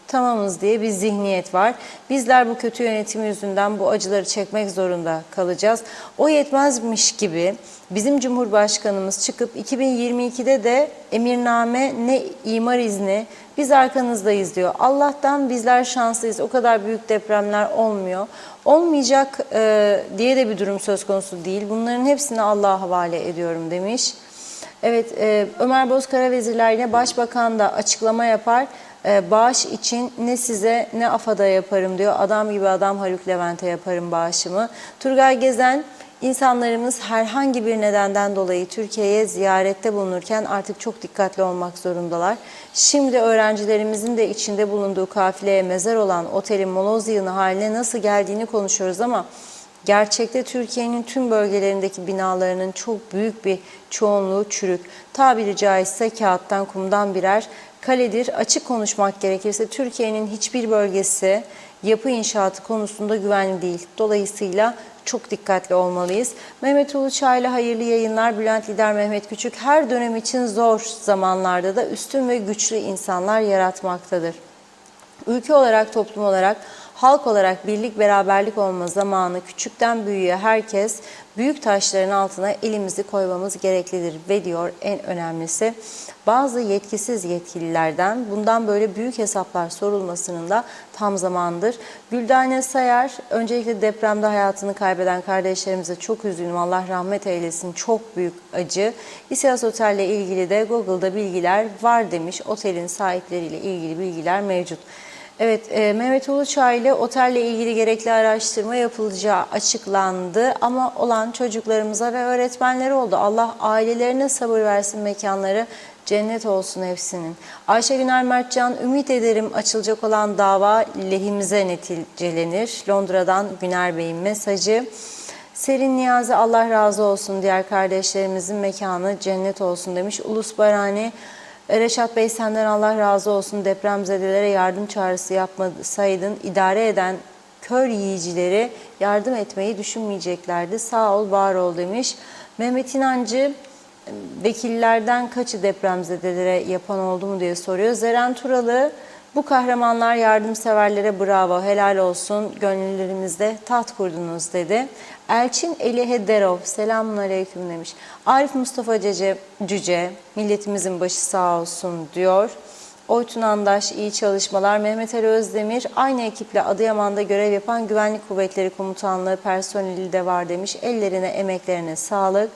Speaker 1: tamamız diye bir zihniyet var. Bizler bu kötü yönetimi yüzünden bu acıları çekmek zorunda kalacağız. O yetmezmiş gibi bizim Cumhurbaşkanımız çıkıp 2022'de de emirname ne imar izni, biz arkanızdayız diyor. Allah'tan bizler şanslıyız. O kadar büyük depremler olmuyor. Olmayacak diye de bir durum söz konusu değil. Bunların hepsini Allah'a havale ediyorum demiş. Evet, Ömer Bozkara vezirler yine başbakan da açıklama yapar. Bağış için ne size ne AFAD'a yaparım diyor. Adam gibi adam Haluk Levent'e yaparım bağışımı. Turgay Gezen, insanlarımız herhangi bir nedenden dolayı Türkiye'ye ziyarette bulunurken artık çok dikkatli olmak zorundalar. Şimdi öğrencilerimizin de içinde bulunduğu kafileye mezar olan otelin moloz yığını haline nasıl geldiğini konuşuyoruz ama gerçekte Türkiye'nin tüm bölgelerindeki binalarının çok büyük bir çoğunluğu çürük. Tabiri caizse kağıttan kumdan birer kaledir. Açık konuşmak gerekirse Türkiye'nin hiçbir bölgesi yapı inşaatı konusunda güvenli değil. Dolayısıyla çok dikkatli olmalıyız. Mehmet Uluçay'la hayırlı yayınlar. Bülent Lider Mehmet Küçük her dönem için zor zamanlarda da üstün ve güçlü insanlar yaratmaktadır. Ülke olarak, toplum olarak, halk olarak birlik beraberlik olma zamanı küçükten büyüğe herkes büyük taşların altına elimizi koymamız gereklidir ve diyor en önemlisi bazı yetkisiz yetkililerden bundan böyle büyük hesaplar sorulmasının da tam zamandır. Güldane Sayar, öncelikle depremde hayatını kaybeden kardeşlerimize çok üzgünüm, Allah rahmet eylesin, çok büyük acı. İSİAS Otel'le ilgili de Google'da bilgiler var demiş, otelin sahipleriyle ilgili bilgiler mevcut. Evet, Mehmet Uluçay ile otelle ilgili gerekli araştırma yapılacağı açıklandı ama olan çocuklarımıza ve öğretmenlere oldu. Allah ailelerine sabır versin, mekanları cennet olsun hepsinin. Ayşe Güner Mertcan, ümit ederim açılacak olan dava lehimize neticelenir. Londra'dan Güner Bey'in mesajı. Serin Niyazi, Allah razı olsun, diğer kardeşlerimizin mekanı cennet olsun demiş. Ulus Barani, Reşat Bey senden Allah razı olsun, depremzedelere yardım çağrısı yapmasaydın idare eden kör yiyicileri yardım etmeyi düşünmeyeceklerdi. Sağ ol, var ol demiş. Mehmet İnancı, vekillerden kaçı depremzedelere yapan oldu mu diye soruyor. Zeren Turalı, bu kahramanlar yardımseverlere bravo, helal olsun, gönüllerimizde taht kurdunuz dedi. Elçin Eli Hederov, selamun aleyküm demiş. Arif Mustafa Cüce, milletimizin başı sağ olsun diyor. Oytun Andaş, iyi çalışmalar. Mehmet Ali Özdemir, aynı ekiple Adıyaman'da görev yapan Güvenlik Kuvvetleri Komutanlığı personeli de var demiş. Ellerine, emeklerine sağlık.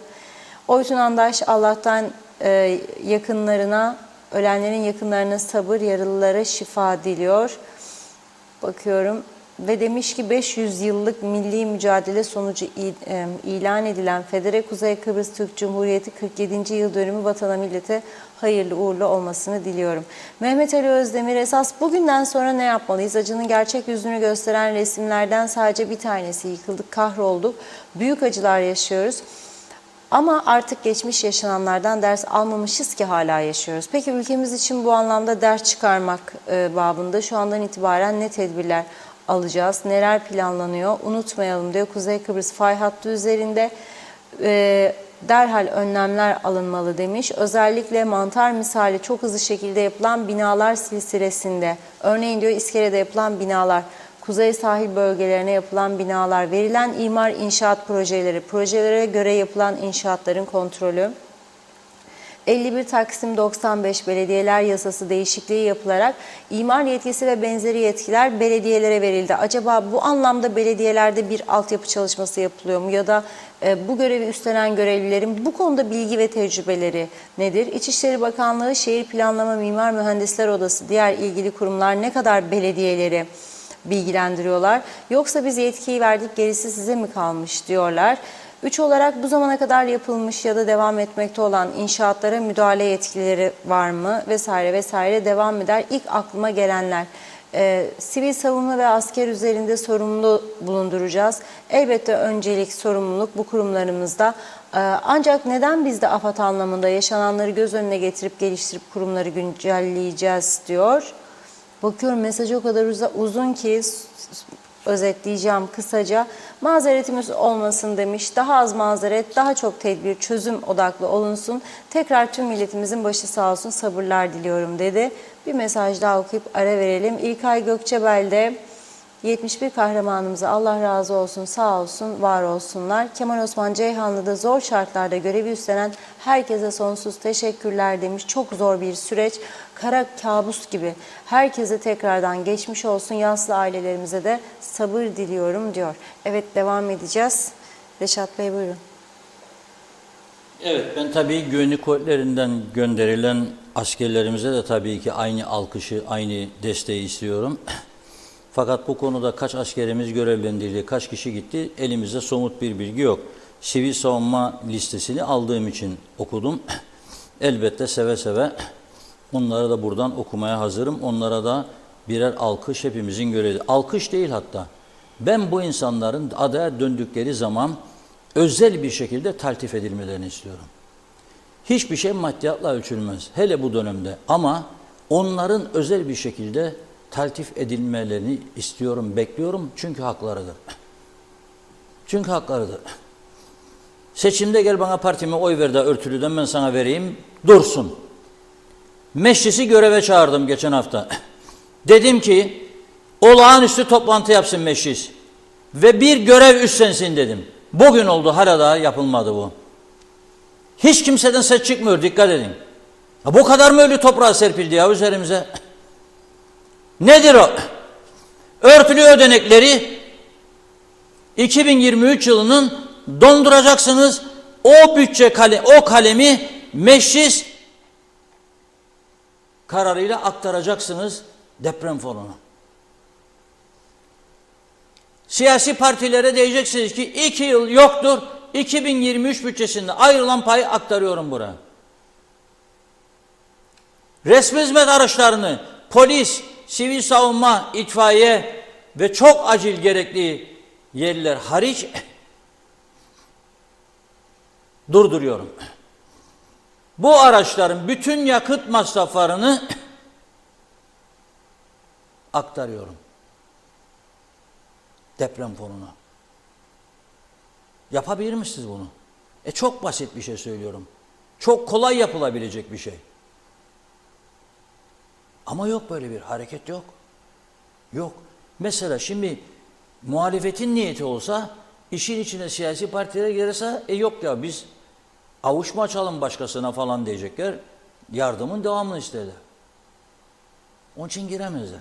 Speaker 1: Oytun Andaş, Allah'tan yakınlarına, ölenlerin yakınlarına sabır, yaralılara şifa diliyor. Bakıyorum. Ve demiş ki 500 yıllık milli mücadele sonucu ilan edilen Federe Kuzey Kıbrıs Türk Cumhuriyeti 47. yıl dönümü vatana millete hayırlı uğurlu olmasını diliyorum. Mehmet Ali Özdemir, esas bugünden sonra ne yapmalıyız? Acının gerçek yüzünü gösteren resimlerden sadece bir tanesi, yıkıldık, kahrolduk, büyük acılar yaşıyoruz. Ama artık geçmiş yaşananlardan ders almamışız ki hala yaşıyoruz. Peki ülkemiz için bu anlamda ders çıkarmak babında şu andan itibaren ne tedbirler alacağız? Neler planlanıyor? Unutmayalım diyor. Kuzey Kıbrıs fay hattı üzerinde derhal önlemler alınmalı demiş. Özellikle mantar misali çok hızlı şekilde yapılan binalar silsilesinde, örneğin diyor İskele'de yapılan binalar, kuzey sahil bölgelerine yapılan binalar, verilen imar inşaat projeleri, projelere göre yapılan inşaatların kontrolü, 51 Taksim 95 Belediyeler Yasası değişikliği yapılarak imar yetkisi ve benzeri yetkiler belediyelere verildi. Acaba bu anlamda belediyelerde bir altyapı çalışması yapılıyor mu? Ya da bu görevi üstlenen görevlilerin bu konuda bilgi ve tecrübeleri nedir? İçişleri Bakanlığı, Şehir Planlama Mimar Mühendisler Odası, diğer ilgili kurumlar ne kadar belediyeleri bilgilendiriyorlar? Yoksa biz yetkiyi verdik, gerisi size mi kalmış diyorlar. 3 olarak bu zamana kadar yapılmış ya da devam etmekte olan inşaatlara müdahale yetkileri var mı vesaire vesaire devam eder. İlk aklıma gelenler sivil savunma ve asker üzerinde sorumlu bulunduracağız. Elbette öncelik, sorumluluk bu kurumlarımızda. Ancak neden biz de AFAD anlamında yaşananları göz önüne getirip geliştirip kurumları güncelleyeceğiz diyor. Bakıyorum mesaj o kadar uzun ki özetleyeceğim kısaca. Mazeretimiz olmasın demiş. Daha az mazeret, daha çok tedbir, çözüm odaklı olunsun. Tekrar tüm milletimizin başı sağ olsun, sabırlar diliyorum dedi. Bir mesaj daha okuyup ara verelim. İlkay Gökçebel'de 71 kahramanımıza Allah razı olsun, sağ olsun, var olsunlar. Kemal Osman Ceyhanlı'da zor şartlarda görevi üstlenen herkese sonsuz teşekkürler demiş. Çok zor bir süreç, kara kabus gibi. Herkese tekrardan geçmiş olsun, yaslı ailelerimize de sabır diliyorum diyor. Evet, devam edeceğiz. Reşat Bey buyurun.
Speaker 2: Evet, ben tabii güvenlik kuvvetlerinden gönderilen askerlerimize de tabii ki aynı alkışı, aynı desteği istiyorum. Fakat bu konuda kaç askerimiz görevlendirildi, kaç kişi gitti, elimizde somut bir bilgi yok. Sivil savunma listesini aldığım için okudum. Elbette seve seve onları da buradan okumaya hazırım. Onlara da birer alkış hepimizin görevi. Alkış değil hatta. Ben bu insanların adaya döndükleri zaman özel bir şekilde taltif edilmelerini istiyorum. Hiçbir şey maddiyatla ölçülmez. Hele bu dönemde. Ama onların özel bir şekilde taltif edilmelerini istiyorum, bekliyorum. Çünkü haklarıdır. Çünkü haklarıdır. Seçimde gel bana partime oy ver de örtülüden ben sana vereyim. Dursun. Meclisi göreve çağırdım geçen hafta. Dedim ki olağanüstü toplantı yapsın meclis. Ve bir görev üstlensin dedim. Bugün oldu, hala daha yapılmadı bu. Hiç kimseden ses çıkmıyor, dikkat edin. Ya bu kadar mı ölü toprağa serpildi ya üzerimize? Nedir o? Örtülü ödenekleri 2023 yılının donduracaksınız. O bütçe o kalemi meclis kararıyla aktaracaksınız deprem fonuna. Siyasi partilere diyeceksiniz ki 2 yıl yoktur, 2023 bütçesinde ayrılan payı aktarıyorum buraya. Resmi hizmet araçlarını polis, sivil savunma, itfaiye ve çok acil gerekli yerler hariç durduruyorum. Bu araçların bütün yakıt masraflarını aktarıyorum deprem fonuna. Yapabilir misiniz bunu? Çok basit bir şey söylüyorum. Çok kolay yapılabilecek bir şey. Ama yok, böyle bir hareket yok. Yok. Mesela şimdi muhalefetin niyeti olsa, işin içine siyasi partiler girerse, yok ya biz avuç mu açalım başkasına falan diyecekler. Yardımın devamını isterler. Onun için giremezler.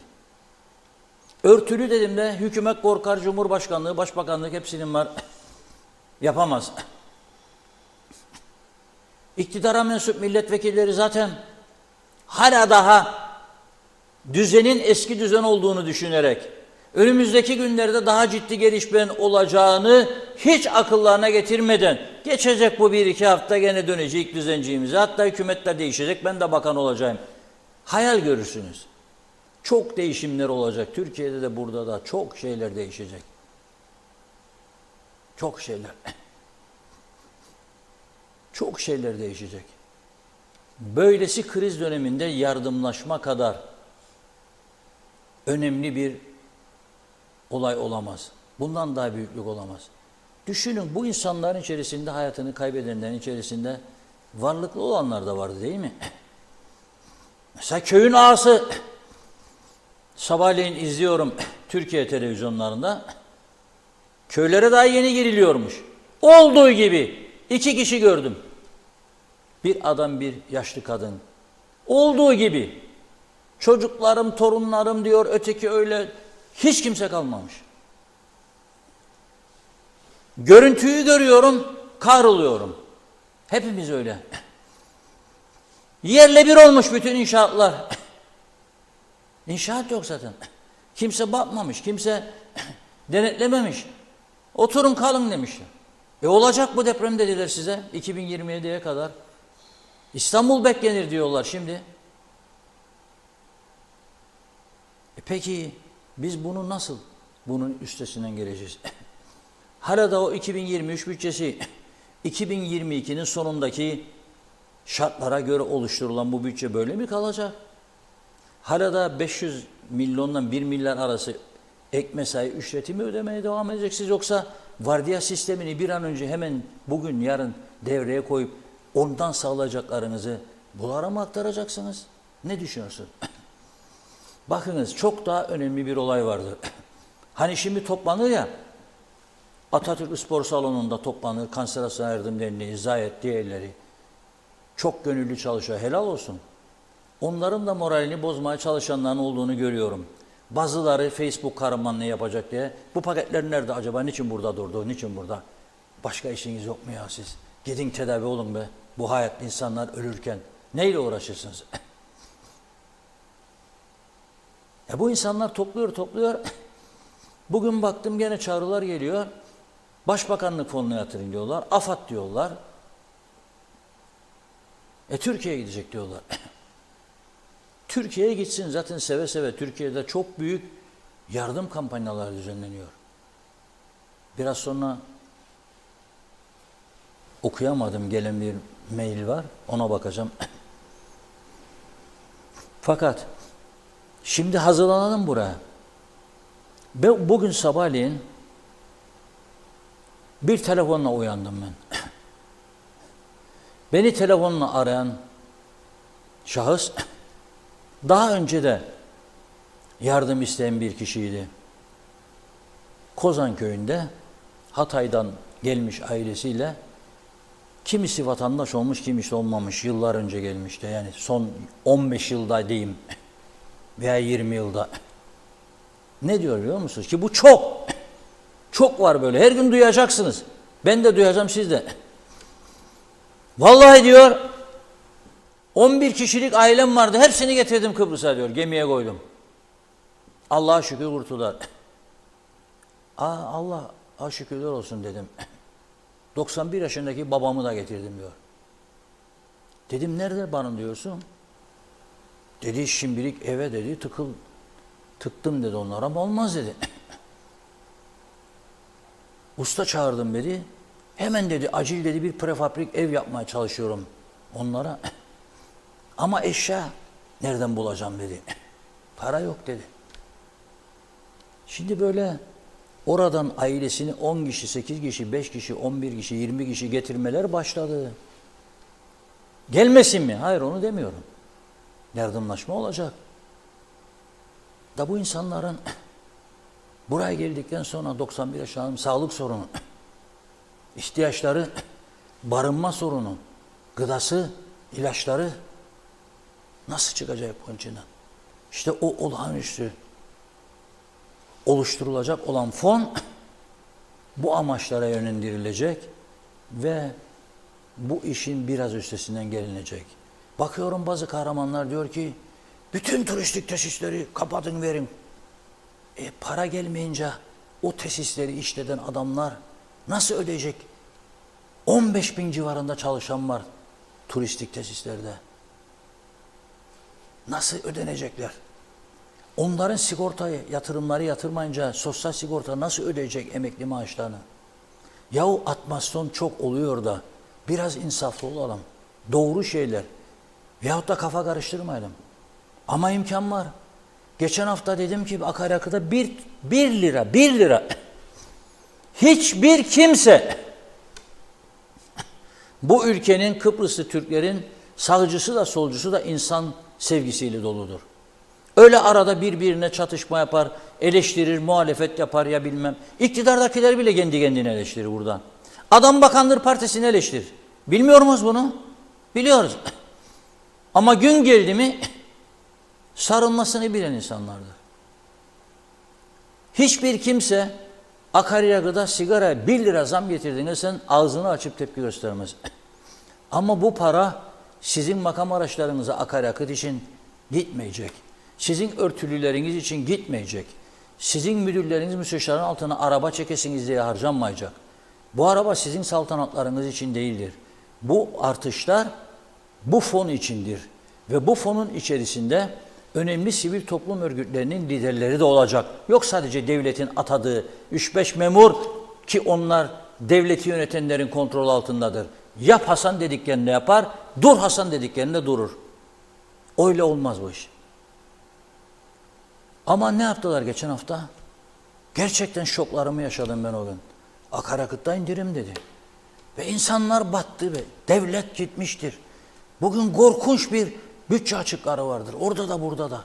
Speaker 2: Örtülü dedim de hükümet korkar, Cumhurbaşkanlığı, Başbakanlık hepsinin var. Yapamaz. İktidara mensup milletvekilleri zaten hala daha düzenin eski düzen olduğunu düşünerek önümüzdeki günlerde daha ciddi gelişmenin olacağını hiç akıllarına getirmeden geçecek bu 1-2 hafta, gene dönecek düzenciğimize, hatta hükümetler değişecek, ben de bakan olacağım. Hayal görürsünüz. Çok değişimler olacak. Türkiye'de de burada da çok şeyler değişecek. Çok şeyler. Çok şeyler değişecek. Böylesi kriz döneminde yardımlaşma kadar önemli bir olay olamaz. Bundan daha büyüklük olamaz. Düşünün, bu insanların içerisinde, hayatını kaybedenlerin içerisinde varlıklı olanlar da vardı değil mi? Mesela köyün ağası, sabahleyin izliyorum Türkiye televizyonlarında, köylere daha yeni giriliyormuş. Olduğu gibi 2 kişi gördüm. Bir adam, bir yaşlı kadın. Olduğu gibi. Çocuklarım, torunlarım diyor, öteki öyle. Hiç kimse kalmamış. Görüntüyü görüyorum, kahroluyorum. Hepimiz öyle. Yerle bir olmuş bütün inşaatlar. İnşaat yok zaten. Kimse bakmamış, kimse denetlememiş. Oturun kalın demişler. Olacak bu deprem dediler size 2027'ye kadar. İstanbul beklenir diyorlar şimdi. Peki biz bunu nasıl, bunun üstesinden geleceğiz? Hala da o 2023 bütçesi 2022'nin sonundaki şartlara göre oluşturulan bu bütçe böyle mi kalacak? Hala da 500 milyondan 1 milyar arası ek mesai ücreti mi ödemeye devam edeceksiniz, yoksa vardiya sistemini bir an önce hemen bugün yarın devreye koyup ondan sağlayacaklarınızı bunlara mı aktaracaksınız? Ne düşünüyorsunuz? Bakınız, çok daha önemli bir olay vardı. Hani şimdi toplanır ya, Atatürk Spor Salonu'nda toplanır, Kanser Hastalığı Yardım Derneği, Zayet, diğerleri. Çok gönüllü çalışıyor, helal olsun. Onların da moralini bozmaya çalışanların olduğunu görüyorum. Bazıları Facebook kahramanlığı yapacak diye, bu paketler nerede acaba, niçin burada durdu, niçin burada? Başka işiniz yok mu ya siz? Gidin tedavi olun be. Bu hayatta insanlar ölürken neyle uğraşırsınız? Bu insanlar topluyor. Bugün baktım gene çağrılar geliyor. Başbakanlık fonuna yatırın diyorlar. AFAD diyorlar. Türkiye'ye gidecek diyorlar. Türkiye'ye gitsin zaten seve seve. Türkiye'de çok büyük yardım kampanyaları düzenleniyor. Biraz sonra okuyamadım, gelen bir mail var. Ona bakacağım. Fakat şimdi hazırlanalım buraya. Bugün sabahleyin bir telefonla uyandım ben. Beni telefonla arayan şahıs daha önce de yardım isteyen bir kişiydi. Kozan köyünde Hatay'dan gelmiş ailesiyle, kimisi vatandaş olmuş, kimisi olmamış, yıllar önce gelmişti. Yani son 15 yılda diyeyim veya 20 yılda. Ne diyor biliyor musunuz? Ki bu çok var böyle. Her gün duyacaksınız. Ben de duyacağım, siz de. Vallahi diyor 11 kişilik ailem vardı. Hepsini getirdim Kıbrıs'a diyor. Gemiye koydum. Allah'a şükür kurtuldular. Allah'a şükürler olsun dedim. 91 yaşındaki babamı da getirdim diyor. Dedim nerede barın diyorsun? Dedi şimdilik eve dedi tıktım dedi onlara ama olmaz dedi. Usta çağırdım dedi. Hemen dedi acil dedi bir prefabrik ev yapmaya çalışıyorum onlara. Ama eşya nereden bulacağım dedi. Para yok dedi. Şimdi böyle oradan ailesini 10 kişi, 8 kişi, 5 kişi, 11 kişi, 20 kişi getirmeler başladı. Gelmesin mi? Hayır, onu demiyorum. Yardımlaşma olacak. Da bu insanların buraya geldikten sonra 91 yaşlarının sağlık sorunu, ihtiyaçları, barınma sorunu, gıdası, ilaçları nasıl çıkacak bunun içinden? İşte o olağanüstü oluşturulacak olan fon bu amaçlara yönlendirilecek ve bu işin biraz üstesinden gelinecek. Bakıyorum bazı kahramanlar diyor ki bütün turistik tesisleri kapatın verin. Para gelmeyince o tesisleri işleten adamlar nasıl ödeyecek? 15.000 civarında çalışan var turistik tesislerde. Nasıl ödenecekler? Onların sigortayı, yatırımları yatırmayınca sosyal sigorta nasıl ödeyecek emekli maaşlarını? Yahu atmasyon çok oluyor da biraz insaflı olalım. Doğru şeyler. Veyahut da kafa karıştırmayalım. Ama imkan var. Geçen hafta dedim ki akaryakıta 1 lira. Hiçbir kimse bu ülkenin Kıbrıslı Türklerin sağcısı da solcusu da insan sevgisiyle doludur. Öyle arada birbirine çatışma yapar, eleştirir, muhalefet yapar ya bilmem. İktidardakiler bile kendi kendine eleştirir buradan. Adam Bakanlar Partisi'ni eleştirir. Bilmiyor muyuz bunu? Biliyoruz. Ama gün geldi mi sarılmasını bilen insanlardır. Hiçbir kimse akaryakıda sigaraya 1 lira zam getirdiğinde sen ağzını açıp tepki göstermez. Ama bu para sizin makam araçlarınıza akaryakıt için gitmeyecek. Sizin örtülüleriniz için gitmeyecek. Sizin müdürleriniz, müsteşarın altına araba çekesiniz diye harcanmayacak. Bu araba sizin saltanatlarınız için değildir. Bu artışlar bu fon içindir. Ve bu fonun içerisinde önemli sivil toplum örgütlerinin liderleri de olacak. Yok sadece devletin atadığı 3-5 memur ki onlar devleti yönetenlerin kontrol altındadır. Yap Hasan dediklerinde yapar, dur Hasan dediklerinde durur. Öyle olmaz bu iş. Ama ne yaptılar geçen hafta? Gerçekten şoklarımı yaşadım ben o gün. Akaryakıtta indirim dedi. Ve insanlar battı ve devlet gitmiştir. Bugün korkunç bir bütçe açıkları vardır. Orada da burada da.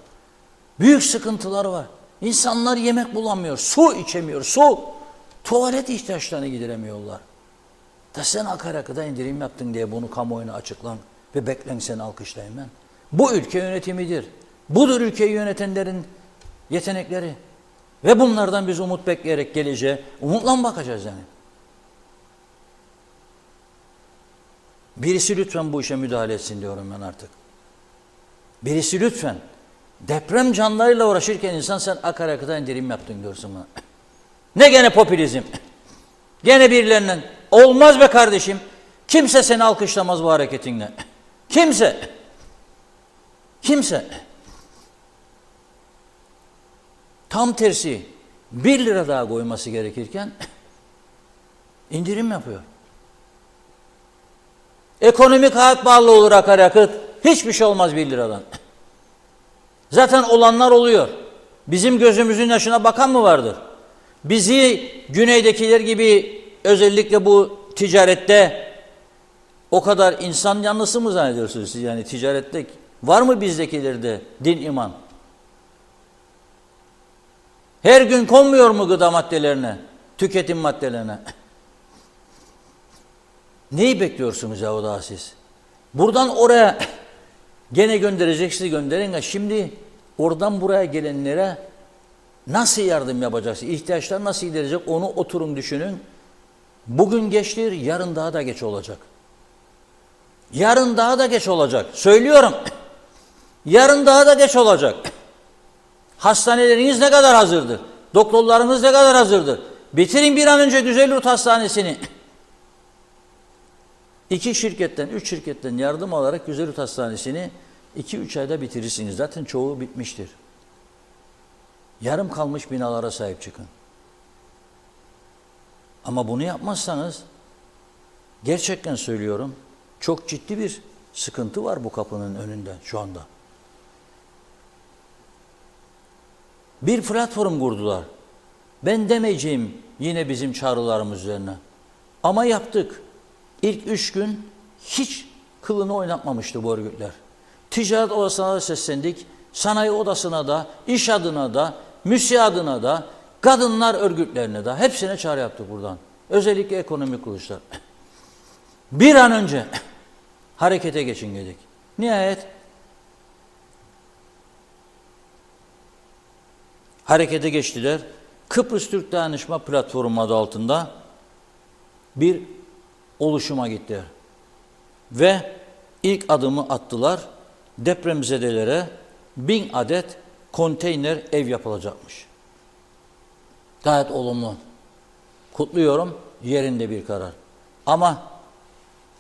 Speaker 2: Büyük sıkıntılar var. İnsanlar yemek bulamıyor, su içemiyor, su. Tuvalet ihtiyaçlarını gideremiyorlar. Da sen akaryakıta indirim yaptın diye bunu kamuoyuna açıklan ve beklen seni alkışlayın ben. Bu ülke yönetimidir. Budur ülkeyi yönetenlerin yetenekleri. Ve bunlardan biz umut bekleyerek geleceğe umutla bakacağız yani. Birisi lütfen bu işe müdahale etsin diyorum ben artık. Birisi lütfen. Deprem canlarıyla uğraşırken insan sen akaryakıta indirim yaptın diyorsun bana. Ne gene popülizm? Gene birilerinden. Olmaz be kardeşim. Kimse seni alkışlamaz bu hareketinle. Kimse. Kimse. Tam tersi 1 lira daha koyması gerekirken indirim yapıyor. Ekonomik hayat bağlı olur akaryakıt. Hiçbir şey olmaz 1 liradan. Zaten olanlar oluyor. Bizim gözümüzün yaşına bakan mı vardır? Bizi güneydekiler gibi özellikle bu ticarette o kadar insan yanlısı mı zannediyorsunuz siz? Yani ticarette var mı bizdekilerde din iman? Her gün konmuyor mu gıda maddelerine, tüketim maddelerine? Neyi bekliyorsunuz ya o daha siz? Buradan oraya gene göndereceksiniz, gönderin. Şimdi oradan buraya gelenlere nasıl yardım yapacaksınız? İhtiyaçlar nasıl giderecek? Onu oturun düşünün. Bugün geçtir, yarın daha da geç olacak. Yarın daha da geç olacak. Söylüyorum. Yarın daha da geç olacak. Hastaneleriniz ne kadar hazırdır? Doktorlarınız ne kadar hazırdır? Bitirin bir an önce Güzelyurt Hastanesi'ni. 2 şirketten, 3 şirketten yardım alarak Güzelyurt Hastanesi'ni 2-3 ayda bitirirsiniz. Zaten çoğu bitmiştir. Yarım kalmış binalara sahip çıkın. Ama bunu yapmazsanız gerçekten söylüyorum çok ciddi bir sıkıntı var bu kapının önünde şu anda. Bir platform kurdular. Ben demeyeceğim yine bizim çağrılarımız üzerine. Ama yaptık. İlk 3 gün hiç kılını oynatmamıştı bu örgütler. Ticaret odasına da seslendik. Sanayi odasına da, iş adına da, müsiye adına da, kadınlar örgütlerine de hepsine çağrı yaptık buradan. Özellikle ekonomik kuruluşlar. Bir an önce harekete geçin dedik. Nihayet harekete geçtiler. Kıbrıs Türk Dayanışma Platformu adı altında bir oluşuma gittiler. Ve ilk adımı attılar. Depremzedelere 1000 adet konteyner ev yapılacakmış. Gayet olumlu. Kutluyorum. Yerinde bir karar. Ama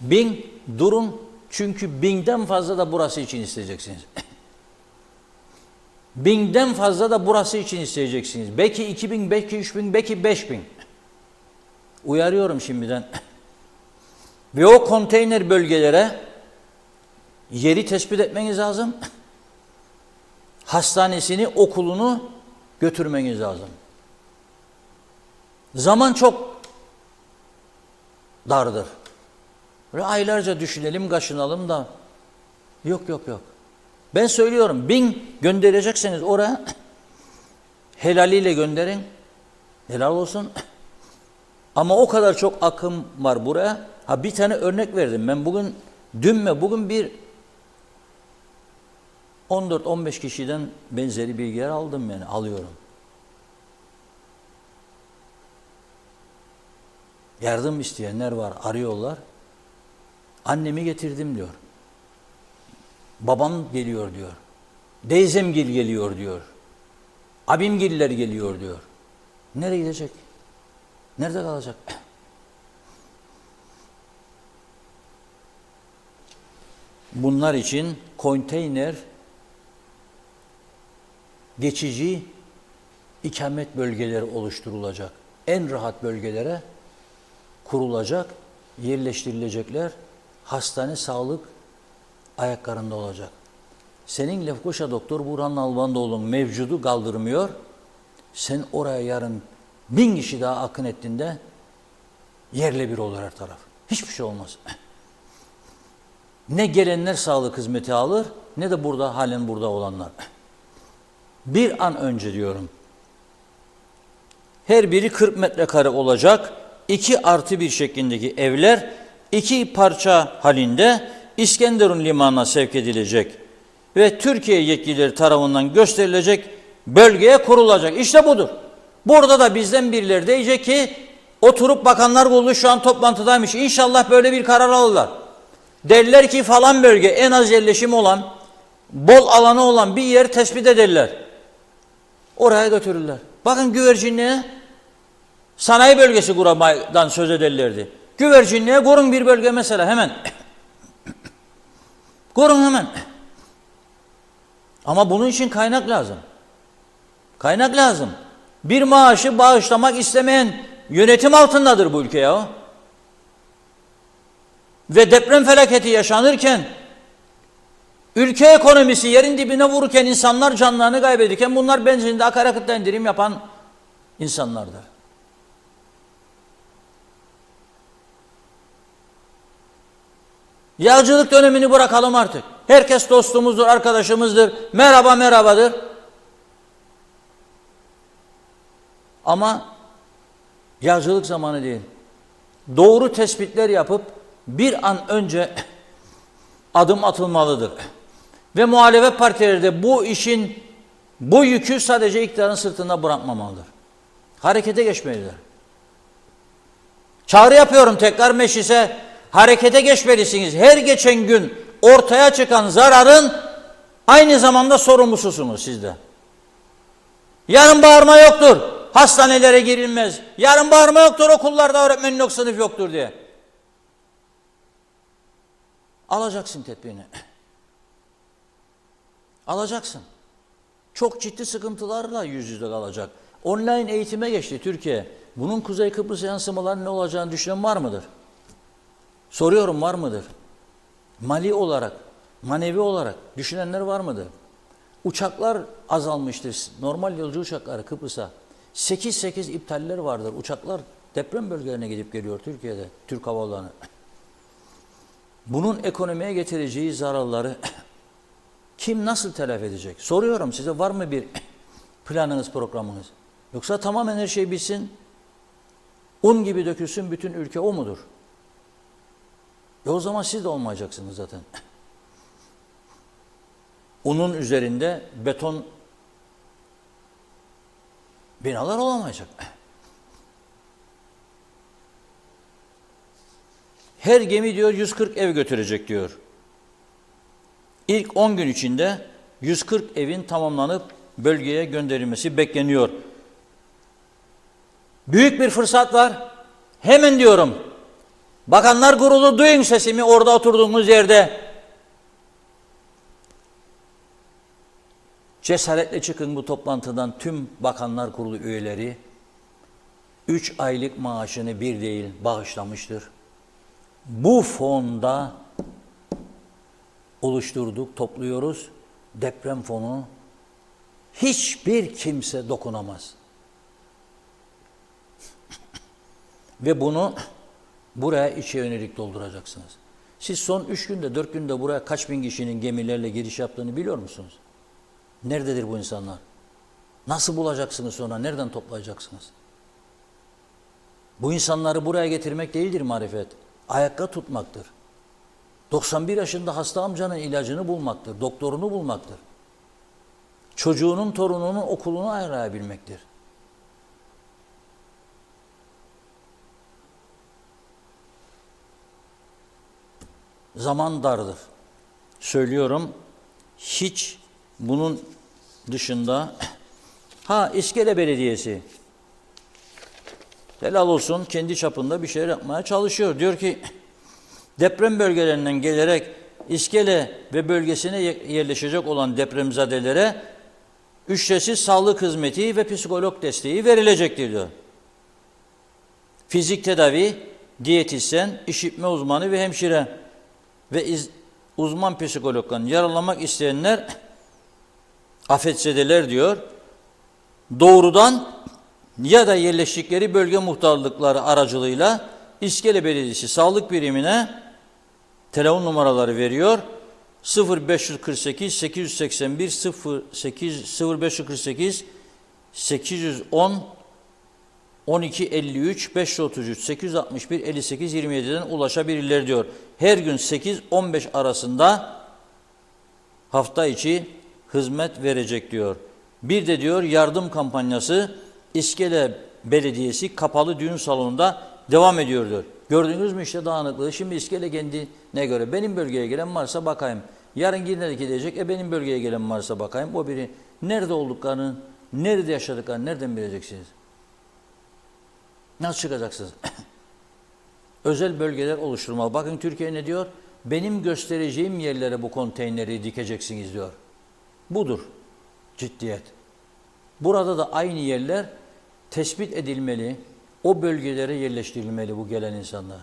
Speaker 2: 1000 durun çünkü 1000'den fazla da burası için isteyeceksiniz. 1000'den fazla da burası için isteyeceksiniz. Belki 2000, belki 3000, belki 5000. Uyarıyorum şimdiden. Ve o konteyner bölgelere yeri tespit etmeniz lazım. Hastanesini, okulunu götürmeniz lazım. Zaman çok dardır. Böyle aylarca düşünelim, kaşınalım da yok. Ben söylüyorum 1000 gönderecekseniz oraya helaliyle gönderin. Helal olsun. Ama o kadar çok akım var buraya. Bir tane örnek verdim. Ben bugün bir 14-15 kişiden benzeri bilgiler aldım yani alıyorum. Yardım isteyenler var, arıyorlar. Annemi getirdim diyor. Babam geliyor diyor. Teyzemgil geliyor diyor. Abimgiller geliyor diyor. Nereye gidecek? Nerede kalacak? Bunlar için konteyner geçici ikamet bölgeleri oluşturulacak. En rahat bölgelere kurulacak, yerleştirilecekler. Hastane, sağlık ayaklarında olacak. Senin Lefkoşa Doktor Burhan Nalbandoğlu'nun mevcudu kaldırmıyor. Sen oraya yarın 1000 kişi daha akın ettiğinde yerle bir olur her taraf. Hiçbir şey olmaz. Ne gelenler sağlık hizmeti alır ne de halen burada olanlar. Bir an önce diyorum. Her biri 40 metrekare olacak. 2+1 şeklindeki evler 2 parça halinde İskenderun limanına sevk edilecek ve Türkiye yetkilileri tarafından gösterilecek bölgeye kurulacak. İşte budur. Burada da bizden birileri diyecek ki oturup bakanlar kurulu şu an toplantıdaymış. İnşallah böyle bir karar alırlar. Derler ki falan bölge en az yerleşim olan, bol alanı olan bir yer tespit ederler. Oraya götürürler. Bakın güvercinliğe sanayi bölgesi kuramadan söz ederlerdi. Güvercinliğe kurun bir bölge mesela hemen. Kurun hemen. Ama bunun için kaynak lazım. Kaynak lazım. Bir maaşı bağışlamak istemeyen yönetim altındadır bu ülke ya. Ve deprem felaketi yaşanırken, ülke ekonomisi yerin dibine vururken, insanlar canlarını kaybederken bunlar benzinde akaryakıtta indirim yapan insanlardır. Yağcılık dönemini bırakalım artık. Herkes dostumuzdur, arkadaşımızdır. Merhaba merhabadır. Ama yağcılık zamanı değil. Doğru tespitler yapıp bir an önce adım atılmalıdır. Ve muhalefet partileri de bu yükü sadece iktidarın sırtında bırakmamalıdır. Harekete geçmelidir. Çağrı yapıyorum tekrar meclise, harekete geçmelisiniz. Her geçen gün ortaya çıkan zararın aynı zamanda sorumlususunuz siz de. Yarın bağırma yoktur, hastanelere girilmez. Yarın bağırma yoktur, okullarda öğretmenin yok, sınıf yoktur diye. Alacaksın tedbirini. Alacaksın. Çok ciddi sıkıntılarla yüz yüze kalacak. Online eğitime geçti Türkiye. Bunun Kuzey Kıbrıs yansımaları ne olacağını düşünen var mıdır? Soruyorum, var mıdır? Mali olarak, manevi olarak düşünenler var mıdır? Uçaklar azalmıştır. Normal yolcu uçakları Kıbrıs'a. 8 iptaller vardır. Uçaklar deprem bölgelerine gidip geliyor Türkiye'de, Türk Hava Yolları'na. Bunun ekonomiye getireceği zararları kim nasıl telafi edecek? Soruyorum size, var mı bir planınız, programınız? Yoksa tamamen her şey bitsin, un gibi dökülsün bütün ülke, o mudur? O zaman siz de olmayacaksınız zaten. Unun üzerinde beton binalar olamayacak. Her gemi diyor 140 ev götürecek diyor. İlk 10 gün içinde 140 evin tamamlanıp bölgeye gönderilmesi bekleniyor. Büyük bir fırsat var. Hemen diyorum, Bakanlar Kurulu, duyun sesimi orada oturduğumuz yerde. Cesaretle çıkın bu toplantıdan tüm Bakanlar Kurulu üyeleri. 3 aylık maaşını bir değil bağışlamıştır. Bu fonda oluşturduk, topluyoruz. Deprem fonu, hiçbir kimse dokunamaz. Ve bunu buraya içe yönelik dolduracaksınız. Siz son 3 günde, 4 günde buraya kaç bin kişinin gemilerle giriş yaptığını biliyor musunuz? Nerededir bu insanlar? Nasıl bulacaksınız sonra? Nereden toplayacaksınız? Bu insanları buraya getirmek değildir marifet. Ayakta tutmaktır. 91 yaşında hasta amcanın ilacını bulmaktır. Doktorunu bulmaktır. Çocuğunun, torununun okulunu ayırabilmektir. Zaman dardır. Söylüyorum, hiç bunun dışında İskele Belediyesi helal olsun, kendi çapında bir şeyler yapmaya çalışıyor. Diyor ki deprem bölgelerinden gelerek İskele ve bölgesine yerleşecek olan depremzadelere ücretsiz sağlık hizmeti ve psikolog desteği verilecektir diyor. Fizik tedavi, diyetisyen, işitme uzmanı ve hemşire ve uzman psikologdan yararlanmak isteyenler, afetzedeler diyor, doğrudan ya da yerleştikleri bölge muhtarlıkları aracılığıyla İskele Belediyesi Sağlık Birimine telefon numaraları veriyor. 0548 881 0548 810 1253 533 861 58 27'den ulaşabilirler diyor. Her gün 8-15 arasında hafta içi hizmet verecek diyor. Bir de diyor yardım kampanyası İskele Belediyesi kapalı düğün salonunda devam ediyor diyor. Gördünüz mü işte dağınıklığı. Şimdi iskele kendine göre benim bölgeye gelen varsa bakayım. Yarın Girne'deki diyecek benim bölgeye gelen varsa bakayım. O biri nerede olduklarını, nerede yaşadıklarını nereden bileceksiniz? Nasıl çıkacaksınız? Özel bölgeler oluşturmalı. Bakın Türkiye ne diyor? Benim göstereceğim yerlere bu konteyneri dikeceksiniz diyor. Budur ciddiyet. Burada da aynı yerler tespit edilmeli, o bölgelere yerleştirilmeli bu gelen insanlar.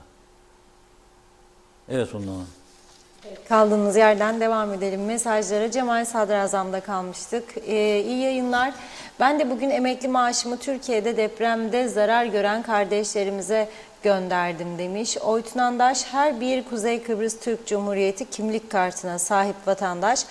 Speaker 2: Evet ondan.
Speaker 1: Kaldığımız yerden devam edelim mesajlara. Cemal Sadrazam'da kalmıştık. İyi yayınlar. Ben de bugün emekli maaşımı Türkiye'de depremde zarar gören kardeşlerimize gönderdim demiş. Oytun Andaş, her bir Kuzey Kıbrıs Türk Cumhuriyeti kimlik kartına sahip vatandaş,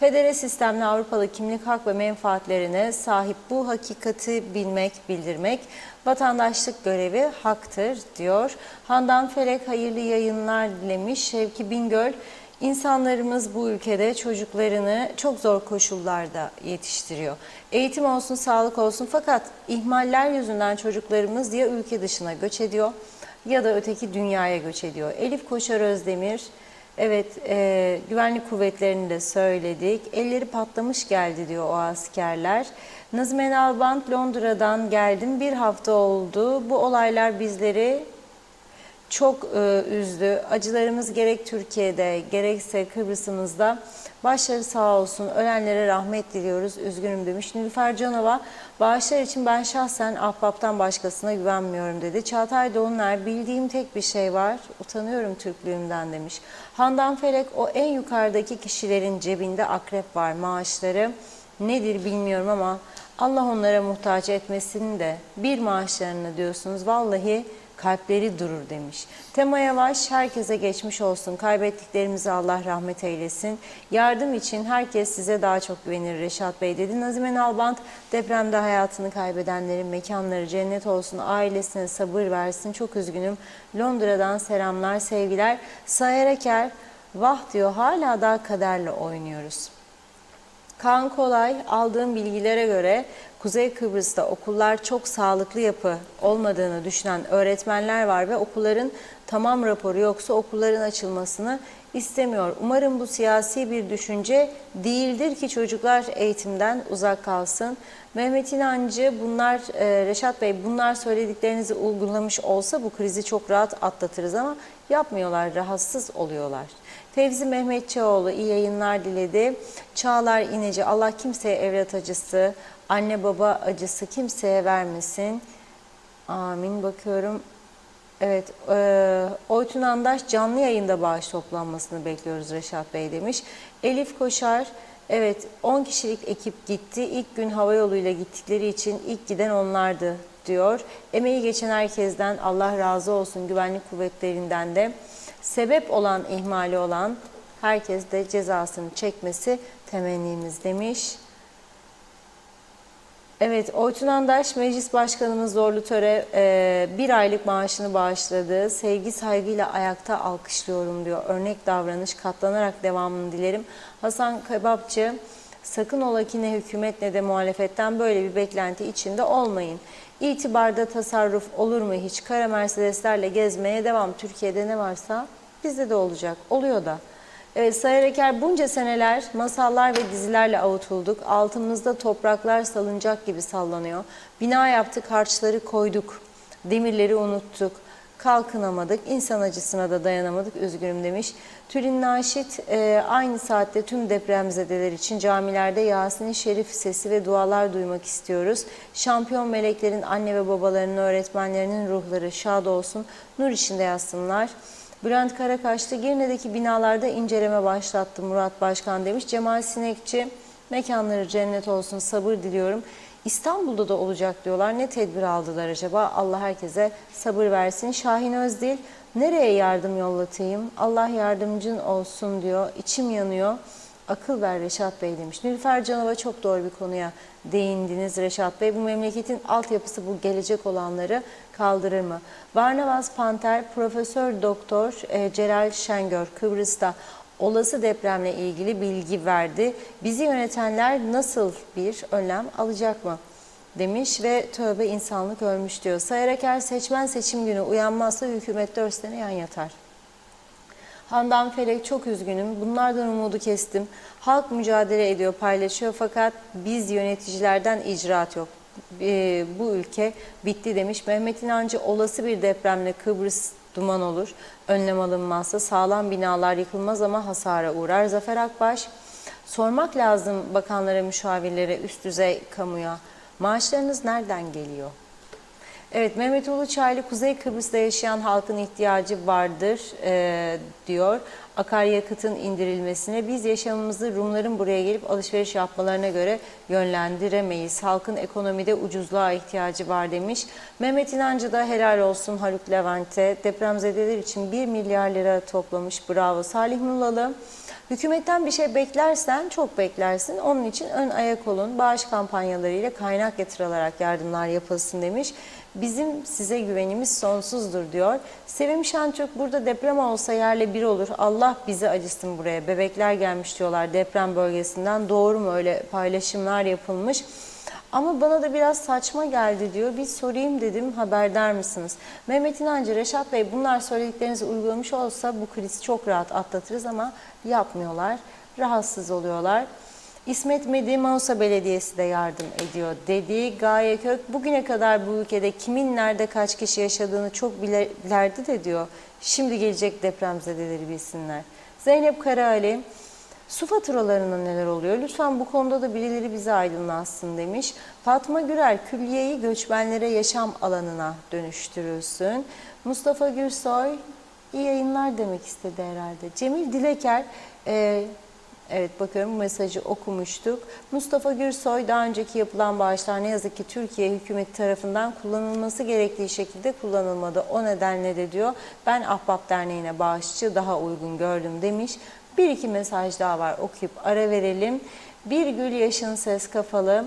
Speaker 1: federe sistemli Avrupalı kimlik hak ve menfaatlerine sahip, bu hakikati bilmek, bildirmek vatandaşlık görevi haktır diyor. Handan Felek hayırlı yayınlar dilemiş. Şevki Bingöl, İnsanlarımız bu ülkede çocuklarını çok zor koşullarda yetiştiriyor. Eğitim olsun, sağlık olsun, fakat ihmaller yüzünden çocuklarımız ya ülke dışına göç ediyor ya da öteki dünyaya göç ediyor. Elif Koşar Özdemir, evet güvenlik kuvvetlerini de söyledik. Elleri patlamış geldi diyor o askerler. Nazım Alban, Londra'dan geldim, bir hafta oldu. Bu olaylar bizleri çok üzdü. Acılarımız gerek Türkiye'de gerekse Kıbrıs'ımızda. Başları sağ olsun. Ölenlere rahmet diliyoruz. Üzgünüm demiş. Nilüfer Canova, bağışlar için ben şahsen ahbaptan başkasına güvenmiyorum dedi. Çağatay Doğuner, bildiğim tek bir şey var. Utanıyorum Türklüğümden demiş. Handan Felek, o en yukarıdaki kişilerin cebinde akrep var. Maaşları nedir bilmiyorum ama Allah onlara muhtaç etmesin de bir maaşlarını diyorsunuz. Vallahi kalpleri durur demiş. Tema Yavaş, herkese geçmiş olsun. Kaybettiklerimize Allah rahmet eylesin. Yardım için herkes size daha çok güvenir Reşat Bey dedi. Nazime Nalbant, depremde hayatını kaybedenlerin mekanları cennet olsun. Ailesine sabır versin. Çok üzgünüm. Londra'dan selamlar, sevgiler. Sayer Eker, vah diyor, hala daha kaderle oynuyoruz. Kaan Kolay, aldığım bilgilere göre Kuzey Kıbrıs'ta okullar çok sağlıklı yapı olmadığını düşünen öğretmenler var ve okulların tamam raporu yoksa okulların açılmasını istemiyor. Umarım bu siyasi bir düşünce değildir ki çocuklar eğitimden uzak kalsın. Mehmet İnancı, bunlar Reşat Bey, bunlar söylediklerinizi uygulamış olsa bu krizi çok rahat atlatırız ama yapmıyorlar, rahatsız oluyorlar. Fevzi Mehmetçioğlu iyi yayınlar diledi. Çağlar İneci, Allah kimseye evlat acısı, anne baba acısı kimseye vermesin. Amin. Bakıyorum. Evet, Oytun Andaş, canlı yayında bağış toplanmasını bekliyoruz Reşat Bey demiş. Elif Koşar, evet 10 kişilik ekip gitti. İlk gün havayoluyla gittikleri için ilk giden onlardı diyor. Emeği geçen herkesten Allah razı olsun, güvenlik kuvvetlerinden de. Sebep olan, ihmali olan herkes de cezasını çekmesi temennimiz demiş. Evet, Oytun Andaş, Meclis Başkanımız Zorlu Töre bir aylık maaşını bağışladı. Sevgi saygıyla ayakta alkışlıyorum diyor. Örnek davranış, katlanarak devamını dilerim. Hasan Kebapçı, sakın ola ki ne hükümet ne de muhalefetten böyle bir beklenti içinde olmayın. İtibarda tasarruf olur mu hiç? Kara Mercedeslerle gezmeye devam. Türkiye'de ne varsa bizde de olacak. Oluyor da. Evet, Sayar Eker, bunca seneler masallar ve dizilerle avutulduk. Altımızda topraklar salıncak gibi sallanıyor. Bina yaptık, harçları koyduk. Demirleri unuttuk. Kalkınamadık. İnsan acısına da dayanamadık. Üzgünüm demiş. Tülin Naşit, aynı saatte tüm depremzedeler için camilerde Yasin-i Şerif sesi ve dualar duymak istiyoruz. Şampiyon meleklerin, anne ve babalarının, öğretmenlerinin ruhları şad olsun. Nur içinde yatsınlar. Bülent Karakaşlı, Girne'deki binalarda inceleme başlattı Murat Başkan demiş. Cemal Sinekçi, mekanları cennet olsun, sabır diliyorum. İstanbul'da da olacak diyorlar. Ne tedbir aldılar acaba? Allah herkese sabır versin. Şahin Özdil, nereye yardım yollatayım? Allah yardımcın olsun diyor. İçim yanıyor. Akıl ver Reşat Bey demiş. Nilüfer Canova, çok doğru bir konuya değindiniz Reşat Bey. Bu memleketin altyapısı bu gelecek olanları kaldırır mı? Barnabas Panter, Profesör Doktor Celal Şengör, Kıbrıs'ta olası depremle ilgili bilgi verdi. Bizi yönetenler nasıl bir önlem alacak mı? demiş ve tövbe insanlık ölmüş diyor. Sayarak her seçmen seçim günü uyanmazsa hükümet 4 sene yan yatar. Handan Felek çok üzgünüm. Bunlardan umudu kestim. Halk mücadele ediyor, paylaşıyor fakat biz yöneticilerden icraat yok. Bu ülke bitti demiş. Mehmet İnancı olası bir depremle Kıbrıs duman olur. Önlem alınmazsa sağlam binalar yıkılmaz ama hasara uğrar. Zafer Akbaş, sormak lazım bakanlara, müşavirlere, üst düzey kamuya. Maaşlarınız nereden geliyor? Evet, Mehmet Uluçaylı, Kuzey Kıbrıs'ta yaşayan halkın ihtiyacı vardır diyor. Akaryakıtın indirilmesine biz yaşamımızı Rumların buraya gelip alışveriş yapmalarına göre yönlendiremeyiz. Halkın ekonomide ucuzluğa ihtiyacı var demiş. Mehmet İnancı da helal olsun Haluk Levent'e. Depremzedeler için 1 milyar lira toplamış. Bravo. Salih Nulalı, hükümetten bir şey beklersen çok beklersin. Onun için ön ayak olun. Bağış kampanyalarıyla kaynak yatırılarak yardımlar yapılsın demiş. Bizim size güvenimiz sonsuzdur diyor. Sevim Şentürk, burada deprem olsa yerle bir olur. Allah bizi acısın buraya. Bebekler gelmiş diyorlar deprem bölgesinden. Doğru mu, öyle paylaşımlar yapılmış? Ama bana da biraz saçma geldi diyor. Bir sorayım dedim, haberdar mısınız? Mehmet İnancı, Reşat Bey, bunlar söylediklerinizi uygulamış olsa bu krizi çok rahat atlatırız ama yapmıyorlar. Rahatsız oluyorlar. İsmet Medi, Manisa Belediyesi de yardım ediyor dedi. Gaye Kök, bugüne kadar bu ülkede kimin nerede kaç kişi yaşadığını çok bilirlerdi de diyor. Şimdi gelecek depremzedeleri bilsinler. Zeynep Karaali, su faturalarında neler oluyor? Lütfen bu konuda da birileri bizi aydınlatsın demiş. Fatma Gürel, külliyeyi göçmenlere yaşam alanına dönüştürülsün. Mustafa Gürsoy, iyi yayınlar demek istedi herhalde. Cemil Dileker, evet bakıyorum, bu mesajı okumuştuk. Mustafa Gürsoy, daha önceki yapılan bağışlar ne yazık ki Türkiye hükümeti tarafından kullanılması gerektiği şekilde kullanılmadı. O nedenle de diyor ben Ahbap Derneği'ne bağışçı daha uygun gördüm demiş. Bir iki mesaj daha var, okuyup ara verelim. Bir Gül Yaşın Ses Kafalı,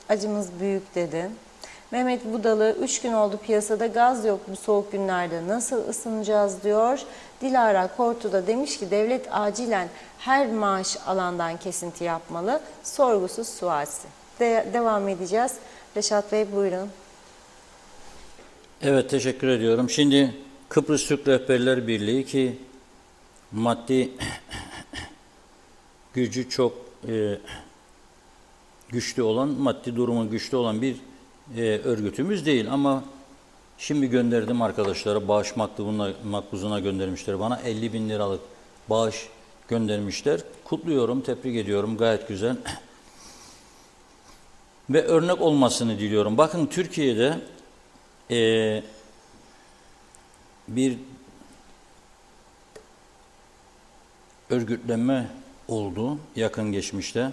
Speaker 1: acımız büyük dedi. Mehmet Budalı, 3 gün oldu piyasada gaz yok, bu soğuk günlerde nasıl ısınacağız diyor. Dilara Kortu da demiş ki devlet acilen her maaş alandan kesinti yapmalı, sorgusuz sualsiz. Devam edeceğiz. Reşat Bey buyurun.
Speaker 2: Evet, teşekkür ediyorum. Şimdi Kıbrıs Türk Rehberler Birliği, ki maddi gücü çok güçlü olan, maddi durumu güçlü olan bir örgütümüz değil ama şimdi gönderdim arkadaşlara, bağış makbuzuna göndermişler bana, 50.000 liralık bağış göndermişler. Kutluyorum, tebrik ediyorum, gayet güzel. Ve örnek olmasını diliyorum. Bakın Türkiye'de bir örgütlenme oldu yakın geçmişte.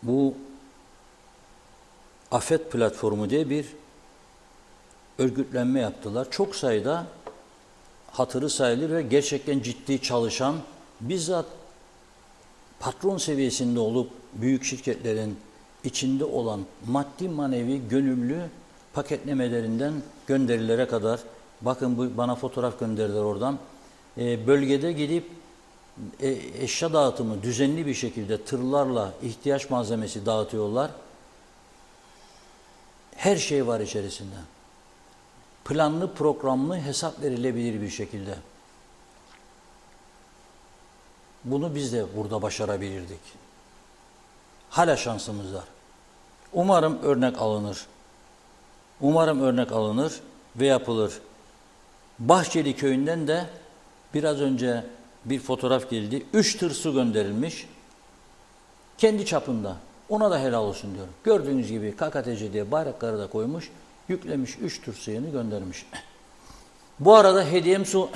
Speaker 2: Bu Afet Platformu diye bir örgütlenme yaptılar. Çok sayıda hatırı sayılır ve gerçekten ciddi çalışan, bizzat patron seviyesinde olup büyük şirketlerin içinde olan maddi manevi gönüllü paketlemelerinden gönderilere kadar, bakın bu bana fotoğraf gönderdiler oradan, bölgede gidip eşya dağıtımı düzenli bir şekilde tırlarla ihtiyaç malzemesi dağıtıyorlar. Her şey var içerisinde. Planlı, programlı, hesap verilebilir bir şekilde. Bunu biz de burada başarabilirdik. Hala şansımız var. Umarım örnek alınır. Umarım örnek alınır ve yapılır. Bahçeli Köyü'nden de biraz önce bir fotoğraf geldi. 3 tır su gönderilmiş. Kendi çapında. Ona da helal olsun diyorum. Gördüğünüz gibi KKTC diye bayrakları da koymuş. Yüklemiş, 3 tır suyunu göndermiş. Bu arada Hediyem Su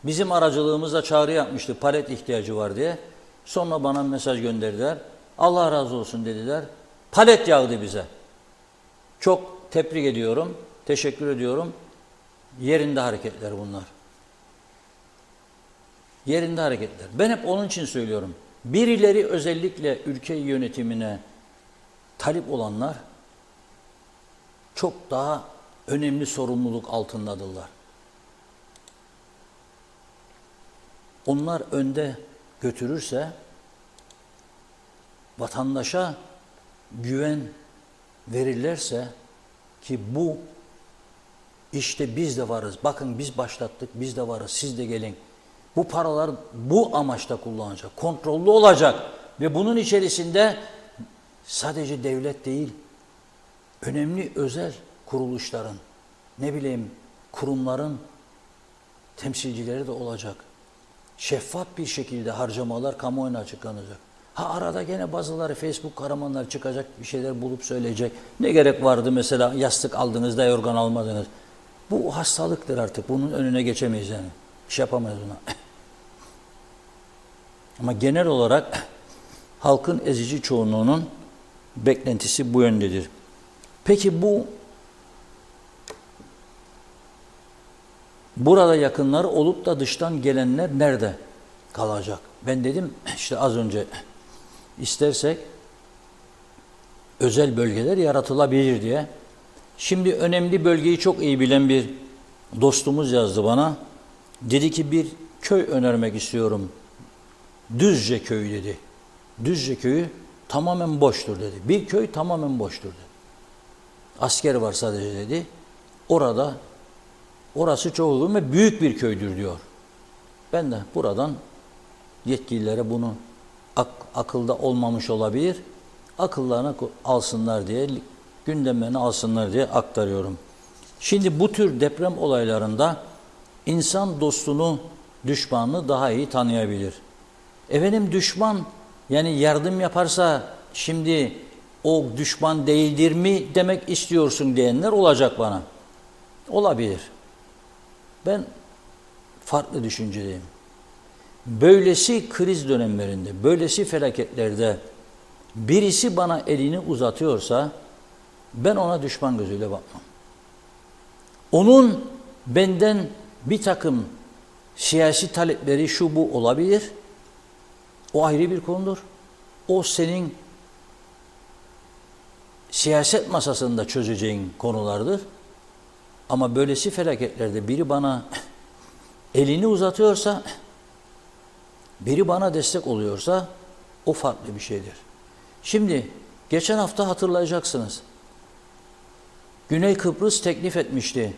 Speaker 2: bizim aracılığımızla çağrı yapmıştı. Palet ihtiyacı var diye. Sonra bana mesaj gönderdiler. Allah razı olsun dediler. Palet yağdı bize. Çok tebrik ediyorum. Teşekkür ediyorum. Yerinde hareketler bunlar. Yerinde hareketler. Ben hep onun için söylüyorum. Birileri, özellikle ülke yönetimine talip olanlar çok daha önemli sorumluluk altındadırlar. Onlar önde götürürse vatandaşa güven verirlerse ki bu işte biz de varız. Bakın biz başlattık, biz de varız. Siz de gelin. Bu paralar bu amaçla kullanacak. Kontrollü olacak ve bunun içerisinde sadece devlet değil, önemli özel kuruluşların, ne bileyim kurumların temsilcileri de olacak. Şeffaf bir şekilde harcamalar kamuoyuna açıklanacak. Ha arada gene bazıları Facebook kahramanlar çıkacak, bir şeyler bulup söyleyecek. Ne gerek vardı mesela yastık aldınız da yorgan almadınız. Bu hastalıktır artık. Bunun önüne geçemeyiz yani. Bir şey yapamayız buna. Ama genel olarak halkın ezici çoğunluğunun beklentisi bu yöndedir. Peki burada yakınları olup da dıştan gelenler nerede kalacak? Ben dedim işte az önce istersek özel bölgeler yaratılabilir diye. Şimdi önemli bölgeyi çok iyi bilen bir dostumuz yazdı bana. Dedi ki bir köy önermek istiyorum. Düzce köyü dedi. Düzce köyü tamamen boştur dedi. Bir köy tamamen boştur dedi. Asker var sadece dedi. Orası çok uygun ve büyük bir köydür diyor. Ben de buradan yetkililere bunu akılda olmamış olabilir. Akıllarına alsınlar diye, gündemlerine alsınlar diye aktarıyorum. Şimdi bu tür deprem olaylarında insan dostunu, düşmanını daha iyi tanıyabilir. Efendim düşman yani yardım yaparsa şimdi o düşman değildir mi demek istiyorsun diyenler olacak bana. Olabilir. Ben farklı düşünceliyim. Böylesi kriz dönemlerinde, böylesi felaketlerde birisi bana elini uzatıyorsa ben ona düşman gözüyle bakmam. Onun benden bir takım siyasi talepleri şu bu olabilir. O ayrı bir konudur. O senin siyaset masasında çözeceğin konulardır. Ama böylesi felaketlerde biri bana elini uzatıyorsa, biri bana destek oluyorsa o farklı bir şeydir. Şimdi geçen hafta hatırlayacaksınız. Güney Kıbrıs teklif etmişti.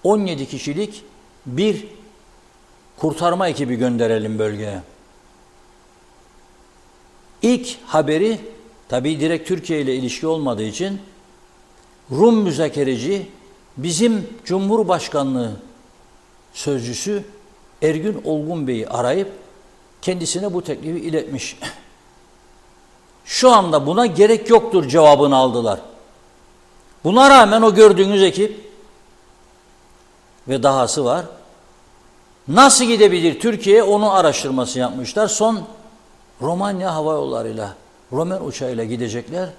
Speaker 2: 17 kişilik bir kurtarma ekibi gönderelim bölgeye. İlk haberi tabii direkt Türkiye ile ilişki olmadığı için Rum müzakereci bizim Cumhurbaşkanlığı sözcüsü Ergün Olgun Bey'i arayıp kendisine bu teklifi iletmiş. Şu anda buna gerek yoktur cevabını aldılar. Buna rağmen o gördüğünüz ekip ve dahası var. Nasıl gidebilir Türkiye'ye onun araştırması yapmışlar. Son Romanya hava yollarıyla, Roman uçağıyla gidecekler.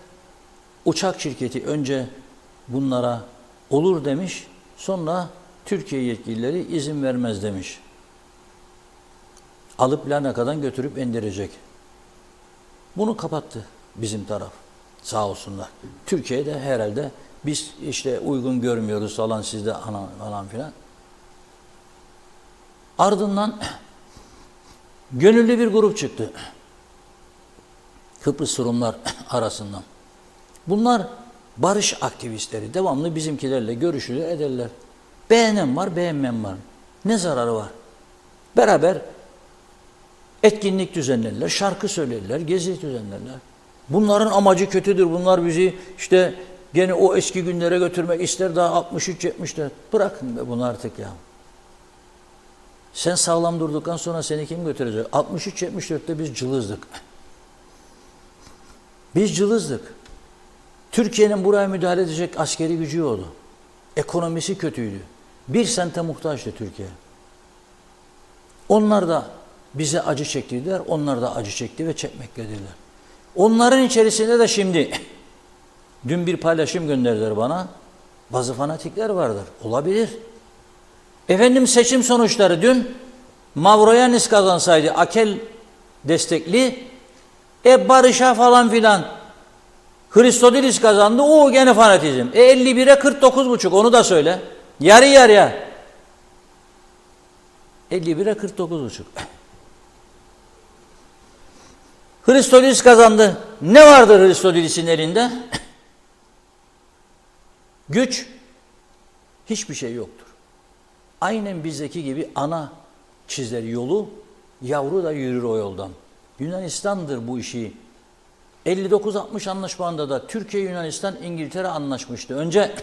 Speaker 2: Uçak şirketi önce bunlara olur demiş, sonra Türkiye yetkilileri izin vermez demiş. Alıp Larnaka'dan götürüp indirecek. Bunu kapattı bizim taraf. Sağ olsunlar. Türkiye'de herhalde biz işte uygun görmüyoruz falan sizde falan filan. Ardından gönüllü bir grup çıktı. Kıbrıs Rumlar arasından. Bunlar barış aktivistleri. Devamlı bizimkilerle görüşürler, ederler. Beğenen var, beğenmeyen var. Ne zararı var? Beraber etkinlik düzenlerler, şarkı söylerler, gezi düzenlerler. Bunların amacı kötüdür. Bunlar bizi işte gene o eski günlere götürmek ister daha 63-74. Bırakın be bunu artık ya. Sen sağlam durduktan sonra seni kim götürecek? 63-74'te biz cılızdık. Biz cılızdık. Türkiye'nin buraya müdahale edecek askeri gücü yoktu. Ekonomisi kötüydü. Bir sente muhtaçtı Türkiye. Onlar da bize acı çektirdiler. Onlar da acı çekti ve çekmektedirler. Onların içerisinde de şimdi dün bir paylaşım gönderdiler bana. Bazı fanatikler vardır. Olabilir. Efendim seçim sonuçları dün Mavroyanis kazansaydı Akel destekli Barış'a falan filan Christodoulou kazandı. O gene fanatizm. 51'e 49,5 onu da söyle. Yarı yarıya. 51'e 49,5. Christodoulou kazandı. Ne vardır Aristoteles'in elinde? Güç. Hiçbir şey yoktur. Aynen bizdeki gibi ana çizer yolu, yavru da yürür o yoldan. Yunanistan'dır bu işi. 59-60 anlaşmanda da Türkiye, Yunanistan, İngiltere anlaşmıştı. Önce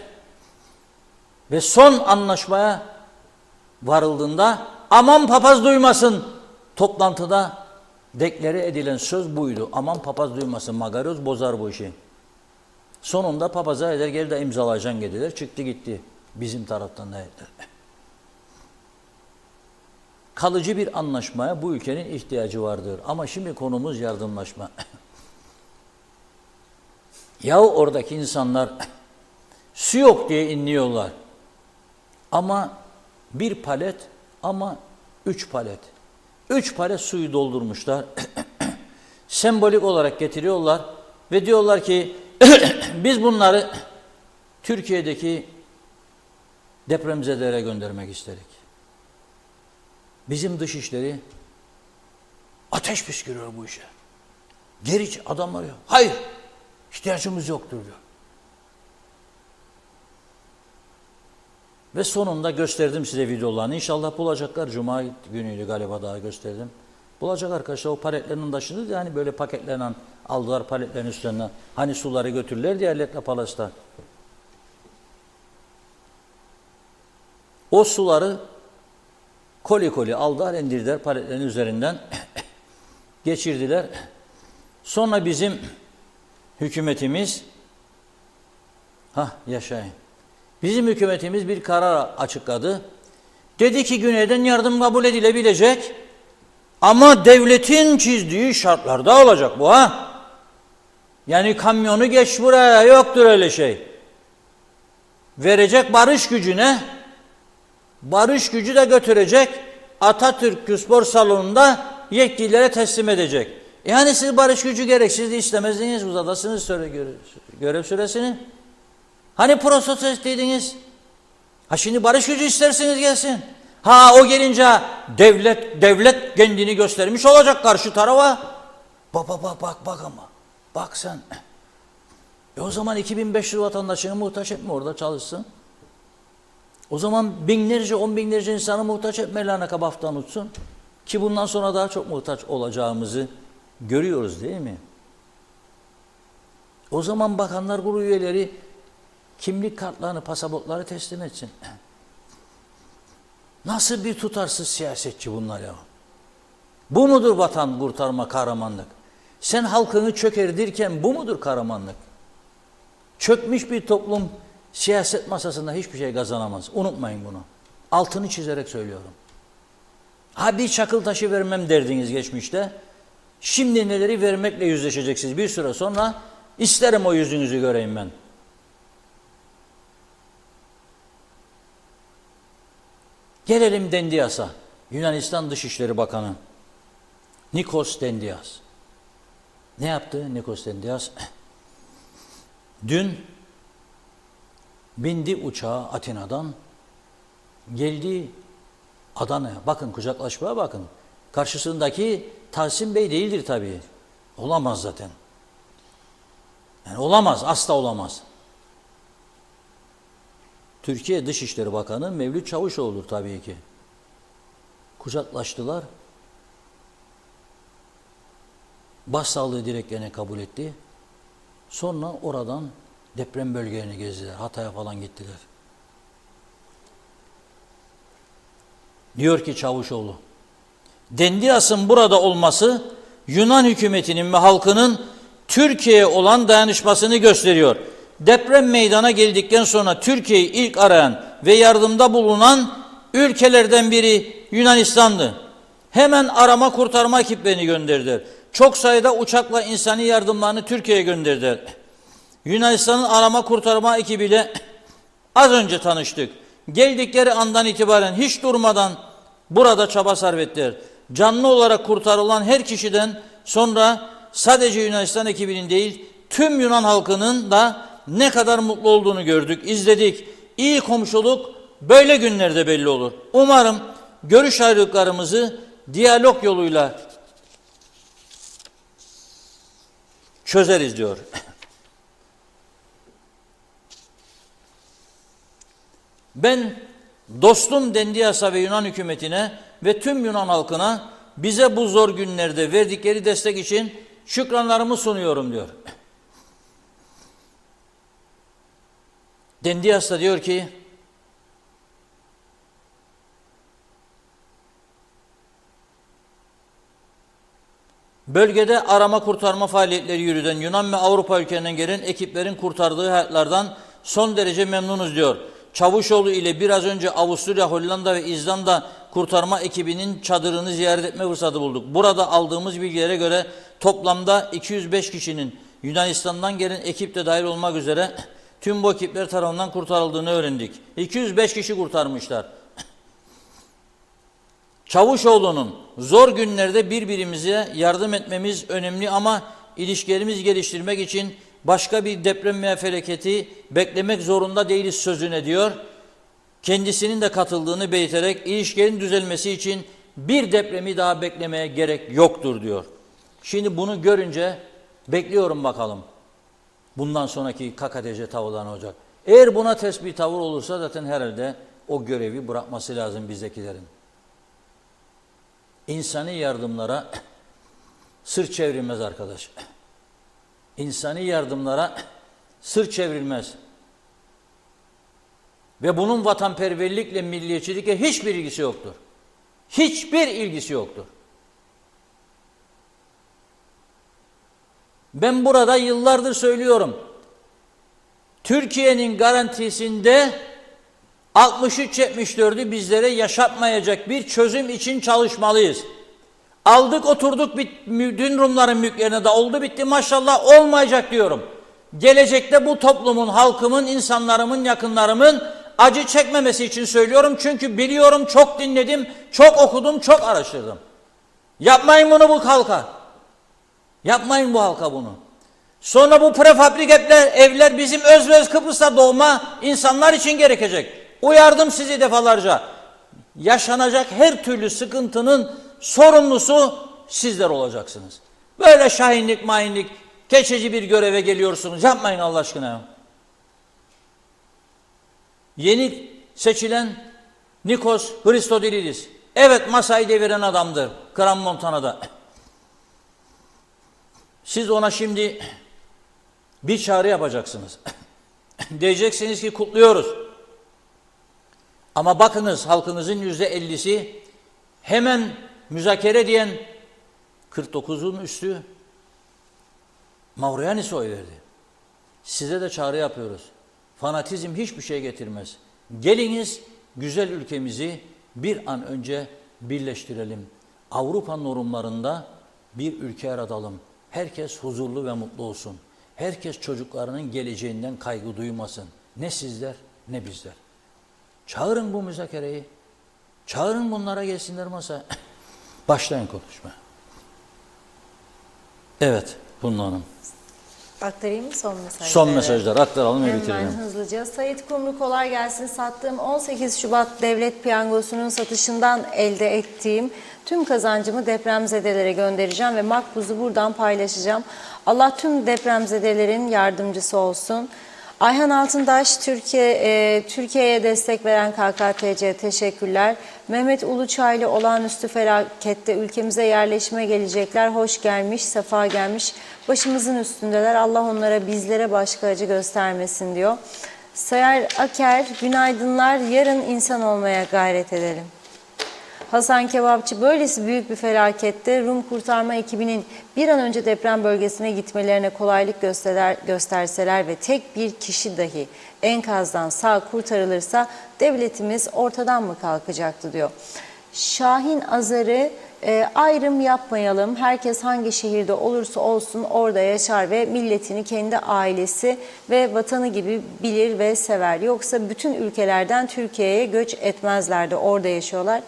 Speaker 2: ve son anlaşmaya varıldığında aman papaz duymasın toplantıda deklare edilen söz buydu. Aman papaz duymasın, Magarios bozar bu işi. Sonunda papaza eder gel de imzalayacaksın dediler. Çıktı gitti bizim taraftan da. Kalıcı bir anlaşmaya bu ülkenin ihtiyacı vardır. Ama şimdi konumuz yardımlaşma. Yahu oradaki insanlar su yok diye inliyorlar. Ama bir palet ama 3 palet. 3 palet suyu doldurmuşlar. Sembolik olarak getiriyorlar ve diyorlar ki biz bunları Türkiye'deki depremzedelere göndermek istedik. Bizim dışişleri ateş püskürüyor bu işe. Geri adam arıyor. Hayır, ihtiyacımız yoktur diyor. Ve sonunda gösterdim size videolarını. İnşallah bulacaklar. Cuma günüydü galiba daha gösterdim. Bulacak arkadaşlar o paletlerin taşıdı. Yani böyle paketlerle aldılar paletlerin üstlerine. Hani suları götürürler diye Erlet'le Palas'ta. O suları koli koli aldılar, indirdiler paletlerin üzerinden. Geçirdiler. Sonra bizim hükümetimiz yaşayın. Bizim hükümetimiz bir karar açıkladı. Dedi ki güneyden yardım kabul edilebilecek ama devletin çizdiği şartlarda olacak bu ha. Yani kamyonu geç buraya yoktur öyle şey. Verecek barış gücüne, barış gücü de götürecek Atatürk Spor Salonu'nda yetkililere teslim edecek. Yani siz barış gücü gereksiz istemezdiniz uzadasınız görev süresini. Hani protestoydunuz? Ha şimdi barış gücü isterseniz gelsin. Ha o gelince devlet kendini göstermiş olacak karşı tarafa. Bak ama. Bak sen. O zaman 2500 vatandaşını muhtaç etme orada çalışsın. O zaman binlerce, 10 binlerce insanı muhtaç etmelerine kabaftan uçsun. Ki bundan sonra daha çok muhtaç olacağımızı görüyoruz değil mi? O zaman bakanlar kurulu üyeleri kimlik kartlarını, pasaportları teslim etsin. Nasıl bir tutarsız siyasetçi bunlar ya? Bu mudur vatan kurtarma, kahramanlık? Sen halkını çökerdirken bu mudur kahramanlık? Çökmüş bir toplum siyaset masasında hiçbir şey kazanamaz. Unutmayın bunu. Altını çizerek söylüyorum. Ha bir çakıl taşı vermem derdiniz geçmişte. Şimdi neleri vermekle yüzleşeceksiniz bir süre sonra. İsterim o yüzünüzü göreyim ben. Gelelim Dendias'a. Yunanistan Dışişleri Bakanı. Nikos Dendias. Ne yaptı Nikos Dendias? Dün bindi uçağa Atina'dan, geldi Adana'ya. Bakın kucaklaşmaya bakın. Karşısındaki Tahsin Bey değildir tabii. Olamaz zaten. Yani olamaz, asla olamaz. Türkiye Dışişleri Bakanı Mevlüt Çavuşoğlu tabii ki. Kucaklaştılar. Başsağlığı dileklerini kabul etti. Sonra oradan deprem bölgelerini gezdiler. Hatay'a falan gittiler. Diyor ki Çavuşoğlu, Dendias'ın burada olması Yunan hükümetinin ve halkının Türkiye'ye olan dayanışmasını gösteriyor. Deprem meydana geldikten sonra Türkiye'yi ilk arayan ve yardımda bulunan ülkelerden biri Yunanistan'dı. Hemen arama kurtarma ekiplerini gönderdiler. Çok sayıda uçakla insani yardımlarını Türkiye'ye gönderdiler. Yunanistan'ın arama kurtarma ekibiyle az önce tanıştık. Geldikleri andan itibaren hiç durmadan burada çaba sarf ettiler. Canlı olarak kurtarılan her kişiden sonra sadece Yunanistan ekibinin değil, tüm Yunan halkının da ne kadar mutlu olduğunu gördük, izledik. İyi komşuluk böyle günlerde belli olur. Umarım görüş ayrılıklarımızı diyalog yoluyla çözeriz diyor. Ben dostum Dendiasa ve Yunan hükümetine ve tüm Yunan halkına bize bu zor günlerde verdikleri destek için şükranlarımı sunuyorum diyor. Dendias da diyor ki, bölgede arama kurtarma faaliyetleri yürüten Yunan ve Avrupa ülkelerinden gelen ekiplerin kurtardığı hayatlardan son derece memnunuz diyor. Çavuşoğlu ile biraz önce Avusturya, Hollanda ve İzlanda kurtarma ekibinin çadırını ziyaret etme fırsatı bulduk. Burada aldığımız bilgilere göre toplamda 205 kişinin Yunanistan'dan gelen ekip de dahil olmak üzere tüm bu ekipler tarafından kurtarıldığını öğrendik. 205 kişi kurtarmışlar. Çavuşoğlu'nun zor günlerde birbirimize yardım etmemiz önemli ama ilişkilerimizi geliştirmek için başka bir deprem veya felaketi beklemek zorunda değiliz sözüne diyor. Kendisinin de katıldığını belirterek ilişkilerin düzelmesi için bir depremi daha beklemeye gerek yoktur diyor. Şimdi bunu görünce bekliyorum bakalım. Bundan sonraki KKTC tavırları ne olacak? Eğer buna ters bir tavır olursa zaten herhalde o görevi bırakması lazım bizdekilerin. İnsani yardımlara sırt çevrilmez arkadaş. İnsani yardımlara sırt çevrilmez. Ve bunun vatanperverlikle, milliyetçilikle hiçbir ilgisi yoktur. Hiçbir ilgisi yoktur. Ben burada yıllardır söylüyorum. Türkiye'nin garantisinde 63-74'ü bizlere yaşatmayacak bir çözüm için çalışmalıyız. Aldık oturduk dün Rumların mülklerine de oldu bitti maşallah olmayacak diyorum. Gelecekte bu toplumun, halkımın, insanlarımın, yakınlarımın acı çekmemesi için söylüyorum. Çünkü biliyorum, çok dinledim, çok okudum, çok araştırdım. Yapmayın bunu bu halka. Yapmayın bu halka bunu. Sonra bu prefabrik evler bizim öz Kıbrıs'ta doğma insanlar için gerekecek. Uyardım sizi defalarca. Yaşanacak her türlü sıkıntının sorumlusu sizler olacaksınız. Böyle şahinlik, mainlik, keçeci bir göreve geliyorsunuz. Yapmayın Allah aşkına. Yeni seçilen Nikos Christodoulidis. Evet, masayı deviren adamdır. Kram Montana'da. Siz ona şimdi bir çağrı yapacaksınız. Diyeceksiniz ki kutluyoruz. Ama bakınız, halkınızın %50'si hemen müzakere diyen 49'un üstü Mavroyanis'e oy verdi. Size de çağrı yapıyoruz. Fanatizm hiçbir şey getirmez. Geliniz güzel ülkemizi bir an önce birleştirelim. Avrupa normlarında bir ülke yaratalım. Herkes huzurlu ve mutlu olsun. Herkes çocuklarının geleceğinden kaygı duymasın. Ne sizler ne bizler. Çağırın bu müzakereyi. Çağırın bunlara gelsinler masaya. Başlayın konuşmaya. Evet, Bunun Hanım.
Speaker 1: Aktarayım mı son mesajları?
Speaker 2: Son mesajlar aktaralım ve bitirelim.
Speaker 1: Hemen hızlıca. Sayit Kumru kolay gelsin. Sattığım 18 Şubat devlet piyangosunun satışından elde ettiğim tüm kazancımı depremzedelere göndereceğim ve makbuzu buradan paylaşacağım. Allah tüm depremzedelerin yardımcısı olsun. Ayhan Altındaş, Türkiye'ye destek veren KKTC teşekkürler. Mehmet Uluçaylı, olağanüstü felakette ülkemize yerleşime gelecekler. Hoş gelmiş, sefa gelmiş. Başımızın üstündeler. Allah onlara, bizlere başka acı göstermesin diyor. Sayar Aker, günaydınlar. Yarın insan olmaya gayret edelim. Hasan Kebapçı, böylesi büyük bir felakette Rum kurtarma ekibinin bir an önce deprem bölgesine gitmelerine kolaylık gösterseler ve tek bir kişi dahi enkazdan sağ kurtarılırsa devletimiz ortadan mı kalkacaktı diyor. Şahin Azarı, ayrım yapmayalım. Herkes hangi şehirde olursa olsun orada yaşar ve milletini kendi ailesi ve vatanı gibi bilir ve sever. Yoksa bütün ülkelerden Türkiye'ye göç etmezlerdi. Orada yaşıyorlar.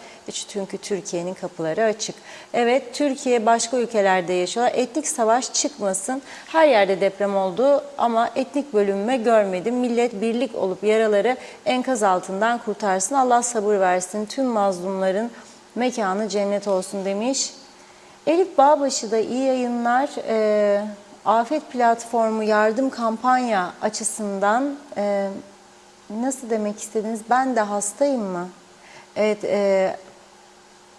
Speaker 1: Çünkü Türkiye'nin kapıları açık. Evet, Türkiye başka ülkelerde yaşıyorlar. Etnik savaş çıkmasın. Her yerde deprem oldu ama etnik bölünme görmedim. Millet birlik olup yaraları enkaz altından kurtarsın. Allah sabır versin. Tüm mazlumların mekanı cennet olsun demiş. Elif Bağbaşı da iyi yayınlar. Afet Platformu yardım kampanya açısından nasıl demek istediniz? Ben de hastayım mı? Evet,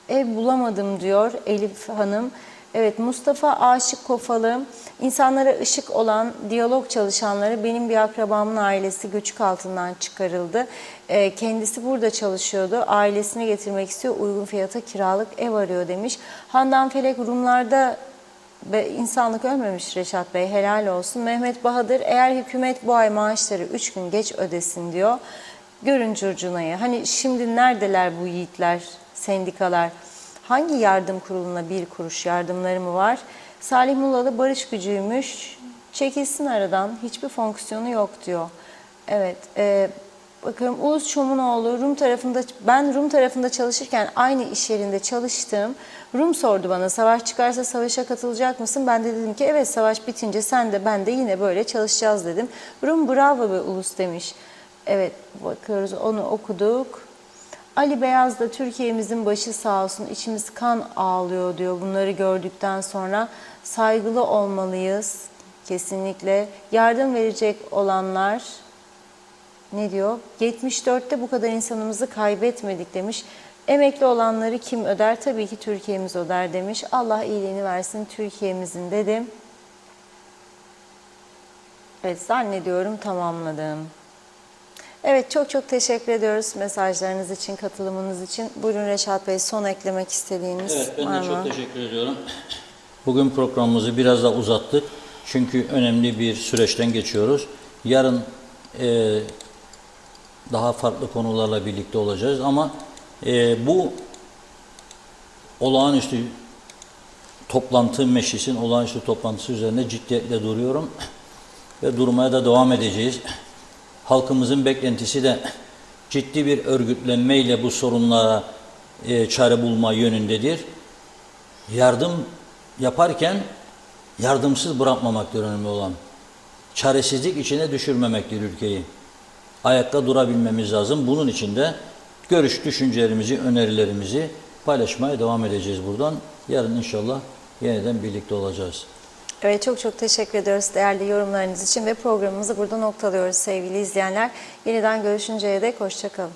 Speaker 1: ev bulamadım diyor Elif Hanım. Evet, Mustafa Aşık Kofalı, insanlara ışık olan diyalog çalışanları, benim bir akrabamın ailesi göçük altından çıkarıldı. Kendisi burada çalışıyordu, ailesini getirmek istiyor, uygun fiyata kiralık ev arıyor demiş. Handan Felek, Rumlarda insanlık ölmemiş Reşat Bey, helal olsun. Mehmet Bahadır, eğer hükümet bu ay maaşları 3 gün geç ödesin diyor. Görün curcunayı. Hani şimdi neredeler bu yiğitler, sendikalar? Hangi yardım kuruluna bir kuruş yardımları mı var? Salih Mulalı, barış gücüymüş, çekilsin aradan, hiçbir fonksiyonu yok diyor. Evet, bakıyorum Uğuz Çomunoğlu, ben Rum tarafında çalışırken aynı iş yerinde çalıştım. Rum sordu bana, savaş çıkarsa savaşa katılacak mısın? Ben de dedim ki evet, savaş bitince sen de ben de yine böyle çalışacağız dedim. Rum bravo be ulus demiş. Evet, bakıyoruz, onu okuduk. Ali Beyaz da Türkiye'mizin başı sağ olsun, içimiz kan ağlıyor diyor. Bunları gördükten sonra saygılı olmalıyız kesinlikle. Yardım verecek olanlar ne diyor? 74'te bu kadar insanımızı kaybetmedik demiş. Emekli olanları kim öder? Tabii ki Türkiye'miz öder demiş. Allah iyiliğini versin Türkiye'mizin dedim. Evet, zannediyorum tamamladım. Evet, çok çok teşekkür ediyoruz mesajlarınız için, katılımınız için. Buyurun Reşat Bey, son eklemek istediğiniz
Speaker 2: Evet, ben
Speaker 1: var
Speaker 2: de
Speaker 1: mı?
Speaker 2: çok teşekkür ediyorum. Bugün programımızı biraz da uzattık. Çünkü önemli bir süreçten geçiyoruz. Yarın daha farklı konularla birlikte olacağız ama bu olağanüstü meclisin olağanüstü toplantısı üzerine ciddiyetle duruyorum ve durmaya da devam edeceğiz. Halkımızın beklentisi de ciddi bir örgütlenmeyle bu sorunlara çare bulma yönündedir. Yardım yaparken yardımsız bırakmamaktır önemli olan. Çaresizlik içine düşürmemektir ülkeyi. Ayakta durabilmemiz lazım. Bunun için de görüş, düşüncelerimizi, önerilerimizi paylaşmaya devam edeceğiz buradan. Yarın inşallah yeniden birlikte olacağız.
Speaker 1: Evet, çok çok teşekkür ediyoruz değerli yorumlarınız için ve programımızı burada noktalıyoruz sevgili izleyenler. Yeniden görüşünceye dek hoşça kalın.